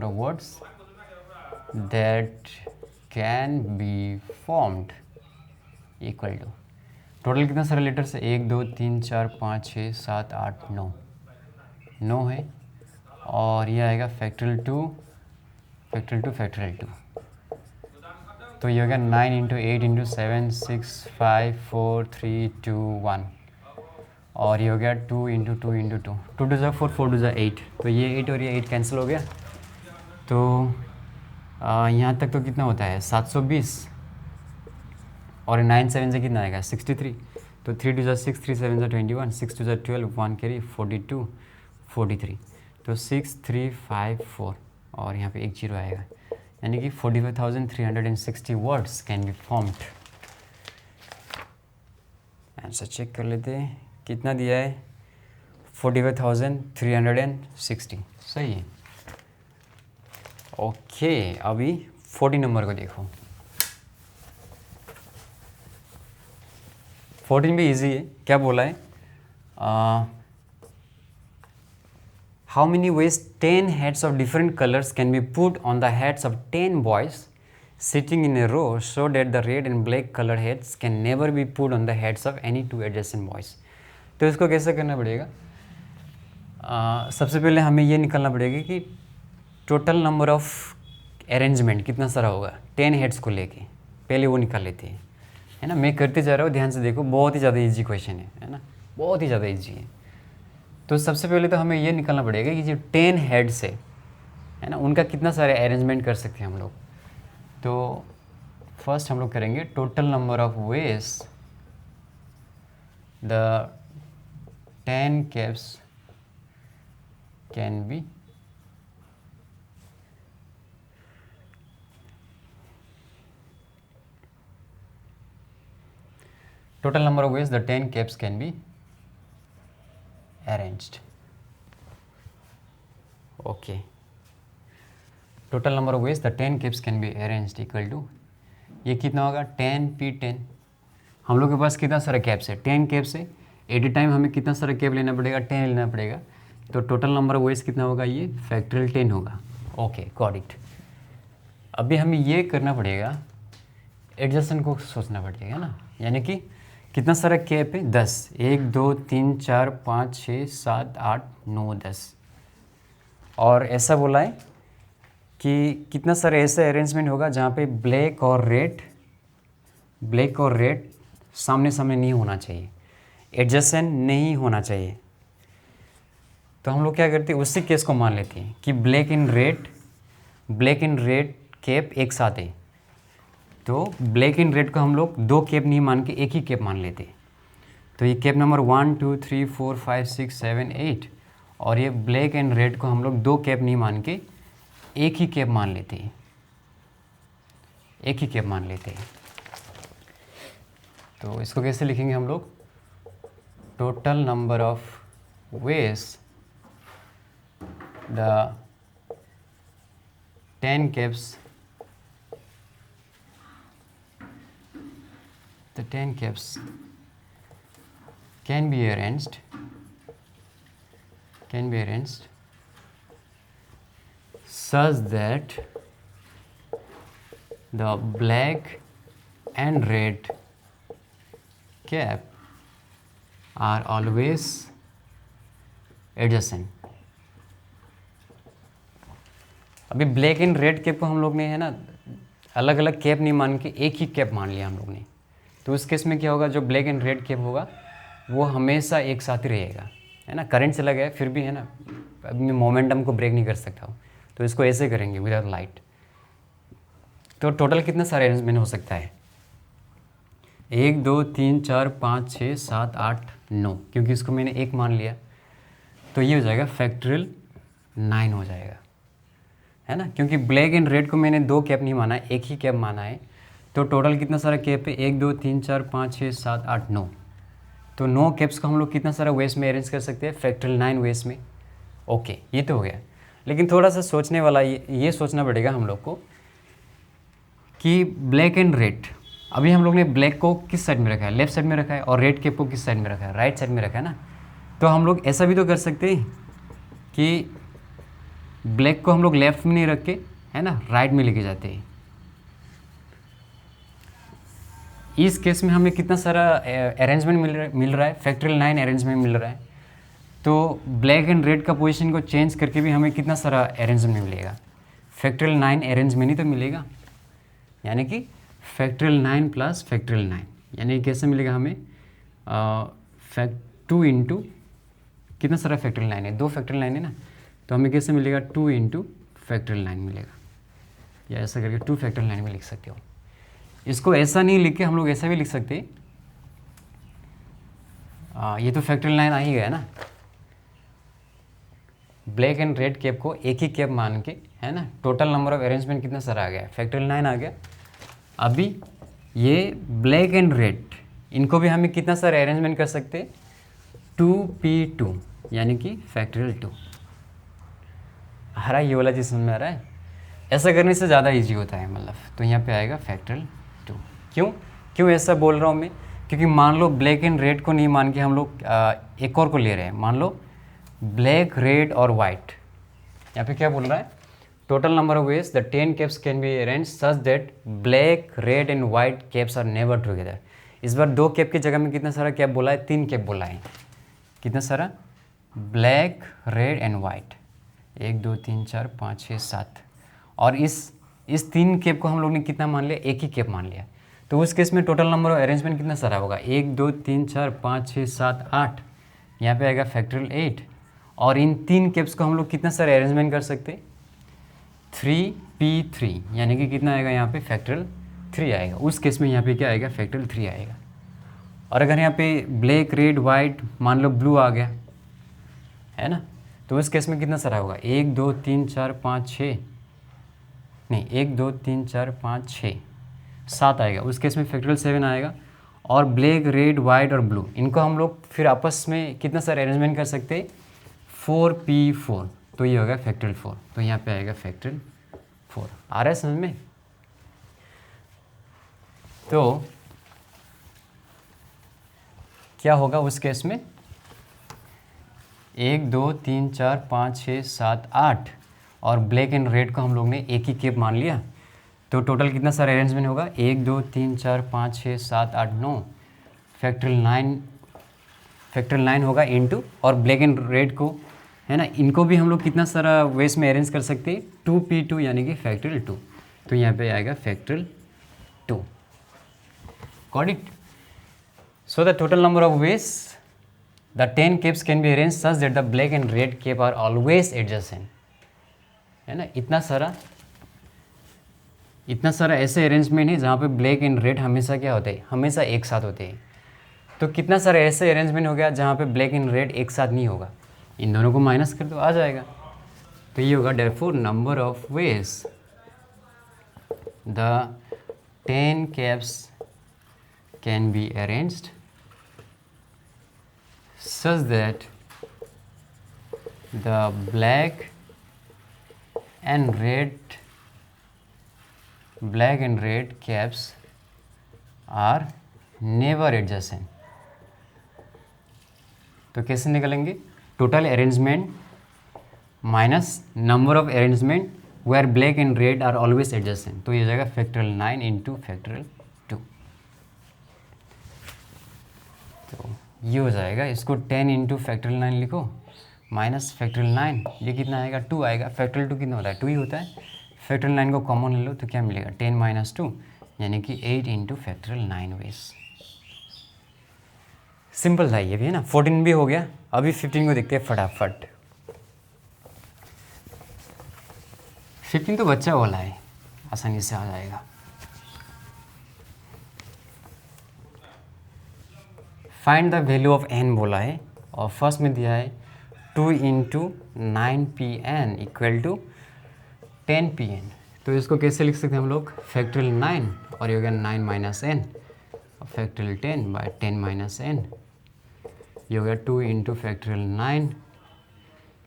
words that can be formed equal to, total कितना सारे लेटर्स है, 1 2 3 4 5 6 7 8 9 है, और ये आएगा फैक्टोरियल 2 तो ये हो गया 9 इंटू 8 इंटू 7 6 5 4 3 2 1, और ये हो गया 2 इंटू 2 इंटू 2, 2 2 ज़ा 4 4 2 ज़ा 8, तो ये 8 और ये 8 कैंसिल हो गया। तो यहाँ तक तो कितना होता है 720, और 9 7 से कितना आएगा 63, तो 3 2 ज़ा 6 3 7 ज़ा 21 6 2 ज़ा 12 1 कैरी 42 43, तो 6 3 5 4 और यहाँ पे एक जीरो आएगा, यानी कि 45,360 words can be formed. Answer check कर लेते हैं, कितना दिया है 45,360, सही है। ओके, अभी 40 नंबर को देखो। 14 भी इजी है, क्या बोला है, how many veg 10 heads of different colors can be put on the heads of 10 boys sitting in a row so that the red and black color heads can never be put on the heads of any 2 adjacent boys। तो इसको कैसे करना पड़ेगा, सबसे पहले हमें ये निकालना पड़ेगा कि टोटल नंबर ऑफ अरेंजमेंट कितना सारा होगा 10 हेड्स को लेके, पहले वो निकाल लेते हैं, है ना। मैं करते जा रहा हूँ, ध्यान से देखो, बहुत ही ज़्यादा इजी क्वेश्चन है ना, बहुत ही ज़्यादा इजी है। तो सबसे पहले तो हमें ये निकालना पड़ेगा कि जो 10 हेड्स है ना, उनका कितना सारे अरेंजमेंट कर सकते हैं हम लोग। तो फर्स्ट हम लोग करेंगे total number of ways the 10 caps can B total number of ways the 10 caps can be arranged। okay, total number of ways the 10 caps can be arranged equal to, ये कितना होगा 10p10। हम लोग के पास कितना सारा कैप्स है 10 caps है, एट ए टाइम हमें कितना सारा कैप लेना पड़ेगा 10 लेना पड़ेगा, तो टोटल नंबर ऑफ वेज कितना होगा, ये फैक्टोरियल 10 होगा। Okay, got it. अभी हमें ये करना पड़ेगा, एडजस्टेंट को सोचना पड़ेगा ना, यानी कि कितना सारा कैप है 10, 1 2 3 4 5 6 7 8 9 10, और ऐसा बोला है कि कितना सारा ऐसा अरेंजमेंट होगा जहाँ पे ब्लैक और रेड सामने सामने नहीं होना चाहिए, एडजस्टेंट नहीं होना चाहिए। तो हम लोग क्या करते हैं, उसी केस को मान लेते हैं कि ब्लैक एंड रेड कैप एक साथ है, तो ब्लैक एंड रेड को हम लोग 2 कैप नहीं मान के एक ही कैप मान लेते हैं। तो ये कैप नंबर 1 2 3 4 5 6 7 8, और ये ब्लैक एंड रेड को हम लोग 2 कैप नहीं मान के एक ही कैप मान लेते हैं, तो इसको कैसे लिखेंगे हम लोग, total number of ways the 10 caps can be arranged such that the black and red cap are always adjacent. अभी ब्लैक एंड रेड कैप को हम लोग ने है ना अलग अलग कैप नहीं मान के एक ही कैप मान लिया हम लोग ने, तो उस केस में क्या होगा, जो ब्लैक एंड रेड कैप होगा वो हमेशा एक साथ ही रहेगा, है ना। करंट चला गया फिर भी है ना, अभी मैं मोमेंटम को ब्रेक नहीं कर सकता हूँ, तो इसको ऐसे करेंगे विदाउट लाइट। तो टोटल कितना सारा अरेंजमेंट हो सकता है, 1 2 3 4 5 6 7 8 9, क्योंकि इसको मैंने एक मान लिया, तो ये हो जाएगा फैक्टोरियल 9 हो जाएगा, है ना। क्योंकि ब्लैक एंड रेड को मैंने दो कैप नहीं माना है, एक ही कैप माना है, तो टोटल कितना सारा कैप है, 1 2 3 4 5 6 7 8 9, तो 9 कैप्स को हम लोग कितना सारा वेज में अरेंज कर सकते हैं, फैक्टोरियल 9 वेज में। ओके, ये तो हो गया, लेकिन थोड़ा सा सोचने वाला ये सोचना पड़ेगा हम लोग को कि ब्लैक एंड रेड, अभी हम लोग ने ब्लैक को किस साइड में रखा है, लेफ्ट साइड में रखा है, और रेड कैप को किस साइड में रखा है, राइट साइड में रखा है ना। तो हम लोग ऐसा भी तो कर सकते हैं कि ब्लैक को हम लोग लेफ्ट में नहीं रख के, है ना, राइट में लेके जाते हैं। इस केस में हमें कितना सारा अरेंजमेंट मिल रहा है, फैक्टोरियल 9 अरेंजमेंट मिल रहा है, तो ब्लैक एंड रेड का पोजीशन को चेंज करके भी हमें कितना सारा अरेंजमेंट मिलेगा, फैक्टोरियल 9 अरेंजमेंट ही तो मिलेगा, यानी कि फैक्टोरियल 9 प्लस फैक्टोरियल 9, यानी कैसे मिलेगा हमें 2 इंटू कितना सारा फैक्टोरियल 9 है, 2 फैक्टोरियल 9 है ना, तो हमें कैसे मिलेगा 2 इंटू फैक्टोरियल 9 मिलेगा, या ऐसा करके 2 फैक्टोरियल 9 में लिख सकते हो। इसको ऐसा नहीं लिख के हम लोग ऐसा भी लिख सकते, ये तो फैक्टोरियल 9 आ ही गया ना, ब्लैक एंड रेड कैप को एक ही कैप मान के, है ना, टोटल नंबर ऑफ अरेंजमेंट कितना सारा आ गया, फैक्टोरियल 9 आ गया। अभी ये ब्लैक एंड रेड, इनको भी हमें कितना सारा अरेंजमेंट कर सकते, 2p2, यानी कि फैक्टोरियल 2। ये वाला चीज़ समझ में आ रहा है, ऐसा करने से ज़्यादा इजी होता है, मतलब तो यहाँ पे आएगा फैक्टोरियल 2। क्यों ऐसा बोल रहा हूँ मैं, क्योंकि मान लो ब्लैक एंड रेड को नहीं मान के हम लोग एक और को ले रहे हैं, मान लो ब्लैक रेड और वाइट, यहाँ पे क्या बोल रहा है, total number of ways the 10 caps can be arrange such that black red and white caps are never together. इस बार 2 कैप की जगह में कितना सारा कैप बोला है, 3 कैप बोला है, कितना सारा, ब्लैक रेड एंड वाइट, 1 2 3 4 5 6 7, और इस 3 कैप को हम लोग ने कितना मान लिया, एक ही कैप मान लिया, तो उस केस में टोटल नंबर ऑफ अरेंजमेंट कितना सारा होगा, 1 2 3 4 5 6 7 8, यहाँ पे आएगा फैक्टोरियल 8, और इन 3 कैप्स को हम लोग कितना सारा अरेंजमेंट कर सकते, 3p3, यानी कि कितना आएगा यहाँ पे, फैक्टोरियल 3 आएगा। उस केस में यहाँ पे क्या आएगा, फैक्टोरियल 3 आएगा। और अगर यहाँ पे ब्लैक रेड वाइट मान लो ब्लू आ गया, है ना, तो उस केस में कितना सारा होगा, 1 2 3 4 5 6, नहीं 1 2 3 4 5 6 7 आएगा, उस केस में फैक्टोरियल 7 आएगा। और ब्लैक रेड वाइट और ब्लू, इनको हम लोग फिर आपस में कितना सारा अरेंजमेंट कर सकते हैं, 4p4, तो ये होगा फैक्टोरियल 4, तो यहाँ पे आएगा फैक्टोरियल 4। आ रहा है समझ में। तो क्या होगा उस केस में, 1 2 3 4 5 6 7 8, और ब्लैक एंड रेड को हम लोग ने एक ही कैप मान लिया, तो टोटल कितना सारा अरेंजमेंट होगा, 1 2 3 4 5 6 7 8 9, फैक्टोरियल 9 होगा इनटू, और ब्लैक एंड रेड को, है ना, इनको भी हम लोग कितना सारा वेज में अरेंज कर सकते हैं, 2p2, यानी कि फैक्टोरियल 2, तो यहाँ पे आएगा factorial 2। Got it. So the total number of ways the 10 caps can be arrange such that the black and red cap are always adjacent, है ना। इतना सारा ऐसे अरेंजमेंट है जहाँ पे ब्लैक एंड रेड हमेशा क्या होते हैं, हमेशा एक साथ होते हैं। तो कितना सारा ऐसे अरेंजमेंट हो गया जहाँ पे ब्लैक एंड रेड एक साथ नहीं होगा, इन दोनों को माइनस कर दो, आ जाएगा। तो ये होगा therefore number of ways the 10 caps can be arranged such that the black and red caps are never adjacent. तो कैसे निकलेंगे? Total arrangement minus number of arrangement where black and red are always adjacent, तो ये जाएगा factorial 9 into factorial 2। तो ये हो जाएगा, इसको 10 इंटू फैक्टोरियल 9 लिखो माइनस फैक्टोरियल 9, ये कितना आएगा? 2 आएगा। फैक्टोरियल 2 कितना होता है? 2 ही होता है। फैक्टोरियल 9 को कॉमन ले लो तो क्या मिलेगा? 10 माइनस 2 यानी कि 8 इंटू फैक्टोरियल 9 वेज। सिंपल था ये भी, है ना। 14 भी हो गया। अभी 15 को देखते हैं फटाफट। 15 तो बच्चा वाला है, आसानी से आ जाएगा। Find the value of n बोला है और फर्स्ट में दिया है 2 into 9pn equal to 10pn। तो इसको कैसे लिख सकते हैं हम लोग? फैक्टोरियल 9 और ये हो गया 9 माइनस n और फैक्टोरियल 10 बाय 10 माइनस n, ये हो गया 2 इंटू फैक्टोरियल 9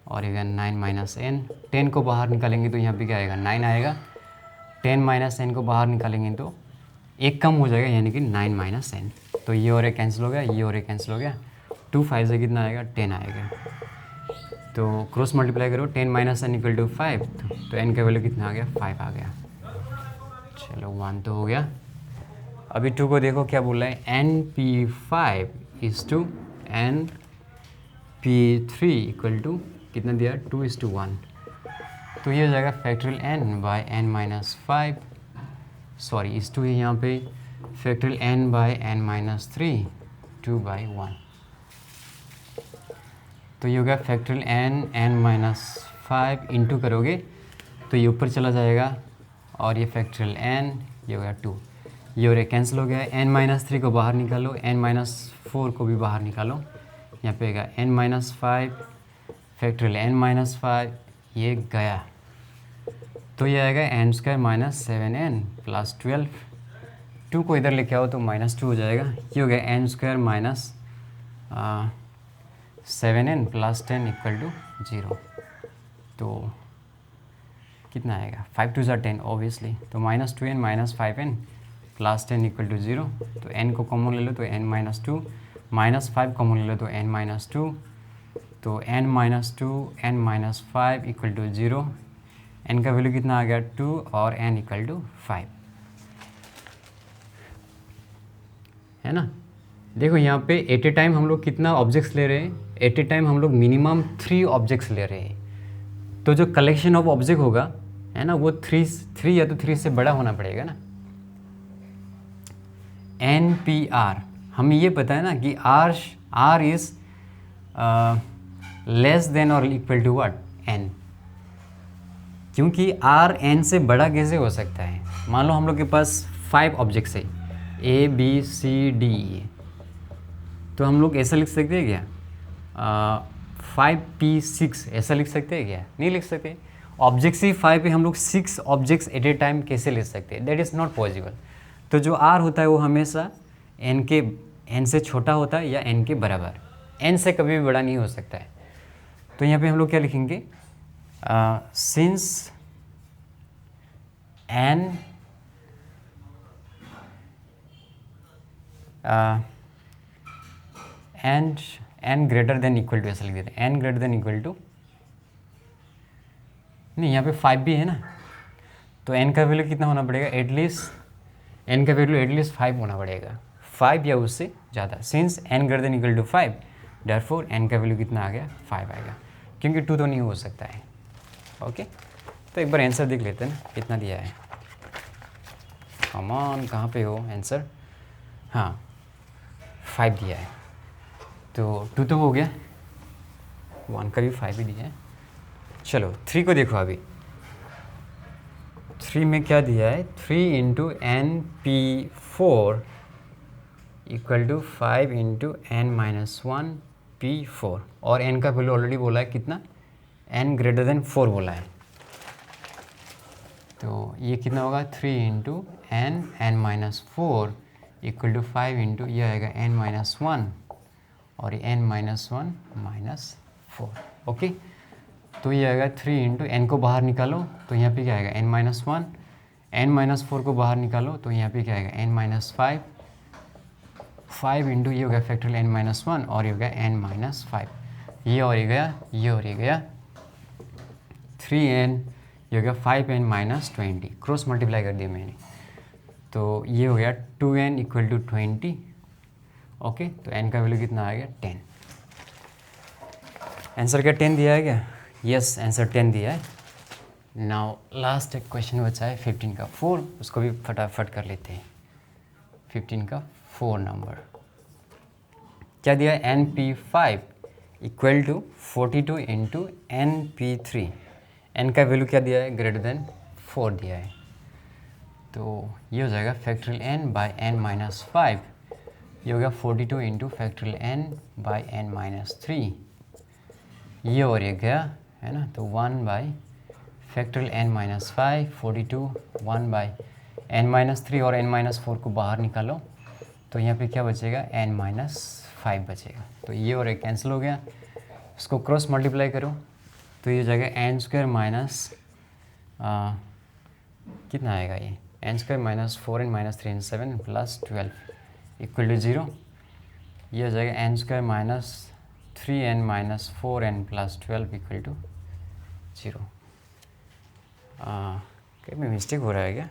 और ये हो गया 9 माइनस n। 10 को बाहर निकालेंगे तो यहाँ पे क्या आएगा? 9 आएगा। 10 माइनस n को बाहर निकालेंगे तो एक कम हो जाएगा यानी कि 9 माइनस n। तो ये और एक कैंसिल हो गया, ये और एक कैंसिल हो गया। 2 5 से कितना आएगा? 10 आएगा। तो क्रॉस मल्टीप्लाई करो, 10 माइनस n इक्वल टू 5, तो n का वैल्यू कितना आ गया? 5 आ गया। चलो 1 तो हो गया। अभी 2 को देखो क्या बोल रहा है? np5 is to np3 equal to कितना दिया? 2:1। तो ये हो जाएगा factorial n by n minus 5, sorry इस 2 है यहाँ पे, factorial n by n minus 3, 2/1। तो ये होगा फैक्टोरियल n माइनस 5 इंटू करोगे तो ये ऊपर चला जाएगा और ये फैक्टोरियल n, ये हो गया 2, ये और ये कैंसिल हो गया। n माइनस 3 को बाहर निकालो, n माइनस 4 को भी बाहर निकालो, यहाँ पे होगा n minus 5 factorial n minus 5, ये गया। तो ये आएगा n square minus 7n plus 12। 2 को इधर लेके आओ तो माइनस 2 हो जाएगा। ये हो गया n square minus 7n plus 10 equal to 0। तो कितना आएगा? 5 2 10 ऑब्वियसली, तो minus 2n minus 5n plus 10 equal to 0। तो n को कॉमन ले लो तो n माइनस 2, माइनस 5 कॉमन ले लो तो n माइनस 2, तो n minus 2 n minus 5 equal to 0। n का वैल्यू कितना आ गया? 2 और n इक्वल टू 5, है ना। देखो यहाँ पे एट ए टाइम हम लोग कितना ऑब्जेक्ट्स ले रहे हैं? एट ए टाइम हम लोग मिनिमम 3 ऑब्जेक्ट्स ले रहे हैं। तो जो कलेक्शन ऑफ ऑब्जेक्ट होगा, है ना, वो 3 या तो 3 से बड़ा होना पड़ेगा ना। NPR हमें ये पता है ना कि R इज लेस देन और इक्वल टू व्हाट? N, क्योंकि R N से बड़ा कैसे हो सकता है? मान लो हम लोग के पास 5 ऑब्जेक्ट्स है A B C D E, तो हम लोग ऐसा लिख सकते हैं क्या? 5P6 ऐसा लिख सकते हैं क्या? नहीं लिख सकते। ऑब्जेक्ट्स ही 5 पे हम लोग 6 ऑब्जेक्ट्स एट ए टाइम कैसे ले सकते हैं? That is not possible. तो जो R होता है वो हमेशा N से छोटा होता है या N के बराबर, N से कभी भी बड़ा नहीं हो सकता है। तो यहाँ पे हम लोग क्या लिखेंगे? Since N n greater than equal to, ऐसा लिख देते हैं n greater than equal to, नहीं यहाँ पे 5 भी है ना, तो n का वैल्यू कितना होना पड़ेगा? एटलीस्ट n का वैल्यू एटलीस्ट 5 होना पड़ेगा, 5 या उससे ज़्यादा। Since n greater than equal to 5, therefore n का वैल्यू कितना आ गया? 5 आएगा, क्योंकि 2 तो नहीं हो सकता है। ओके, तो एक बार आंसर देख लेते हैं ना कितना दिया है। कम ऑन, कहाँ पे हो आंसर? हाँ 5 दिया है, तो 2 तो हो गया, 1 का भी 5 ही दिया है। चलो 3 को देखो। अभी 3 में क्या दिया है? 3 into NP4 equal to 5 into n minus 1 P4, और n का वैल्यू ऑलरेडी बोला है कितना? n ग्रेटर देन 4 बोला है। तो ये कितना होगा? 3 into n minus 4 equal to 5 into ये आएगा n-1 और ये n-1 माइनस 4। ओके, तो ये आएगा 3 इंटू n को बाहर निकालो तो यहाँ पे क्या आएगा n-1, n-4 को बाहर निकालो तो यहाँ पे क्या आएगा n-5, 5 इंटू ये हो गया फैक्टोरियल n-1 और ये हो गया n-5, ये और ये गया, ये और ये गया 3n, ये हो गया 5n-20, क्रॉस मल्टीप्लाई कर दिया मैंने, तो ये हो गया 2n इक्वल टू 20। ओके, तो n का वैल्यू कितना आ गया 10। आंसर क्या 10 दिया है क्या? यस, आंसर 10 दिया है। नाउ लास्ट एक क्वेश्चन बचा है 15 का 4, उसको भी फटाफट कर लेते हैं। 15 का 4 नंबर क्या दिया है? np5 equal to 42 into np3। n का वैल्यू क्या दिया है? ग्रेटर देन 4 दिया है, तो ये हो जाएगा फैक्टोरियल n बाई n-5, ये हो गया 42 into factorial n by n-3, ये और ये गया है ना, तो 1 by factorial n-5, 42, 1 by n-3 और n-4 को बाहर निकालो तो यहाँ पे क्या बचेगा? n-5 बचेगा, तो ये और ये कैंसिल हो गया। उसको क्रॉस मल्टीप्लाई करो तो ये हो जाएगा n² माइनस कितना आएगा ये n² minus 4n-3 7 plus 12 equal to 0, ये हो जाएगा n² minus 3n 4n plus 12 equal to 0। कहीं भी मिस्टेक हो रहा है क्या?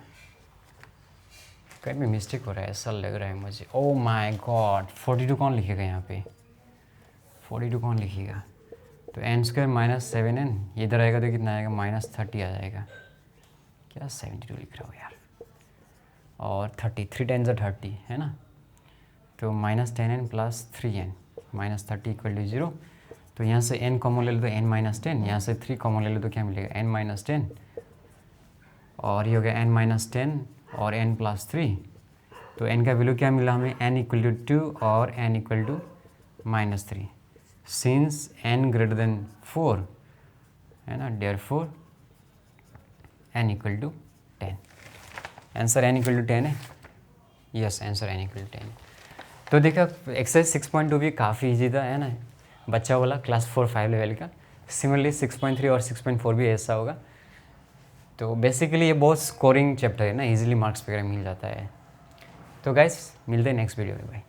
कहीं भी मिस्टेक हो रहा है ऐसा लग रहा है मुझे। ओ माय गॉड, 42 कौन लिखेगा यहाँ पे? 42 कौन लिखेगा? तो n² माइनस 7n, इधर आएगा तो कितना आएगा? -30 आ जाएगा। क्या 72 लिख रहा हो यार? और 30, 3 10 30 है ना, तो -10n plus 3n -30 equal to 0। तो यहाँ से n कॉमन ले लो तो n-10, यहाँ से 3 कॉमन ले लो तो क्या मिलेगा? n-10, और ये हो गया n-10 और n प्लस 3, तो n का वैल्यू क्या मिला हमें? n इक्वल टू 2 और n equal to -3, since n greater than 4 है ना, therefore n equal to 10। Answer n equal to 10 है। Yes, answer n equal to 10। तो देखा एक्सरसाइज 6.2 भी काफ़ी इजी था है ना, बच्चा वाला क्लास 4-5 लेवल का। सिमिलरली 6.3 और 6.4 भी ऐसा होगा। तो बेसिकली ये बहुत स्कोरिंग चैप्टर है ना, इजीली मार्क्स वगैरह मिल जाता है। तो गाइस मिलते हैं नेक्स्ट वीडियो में, बाय।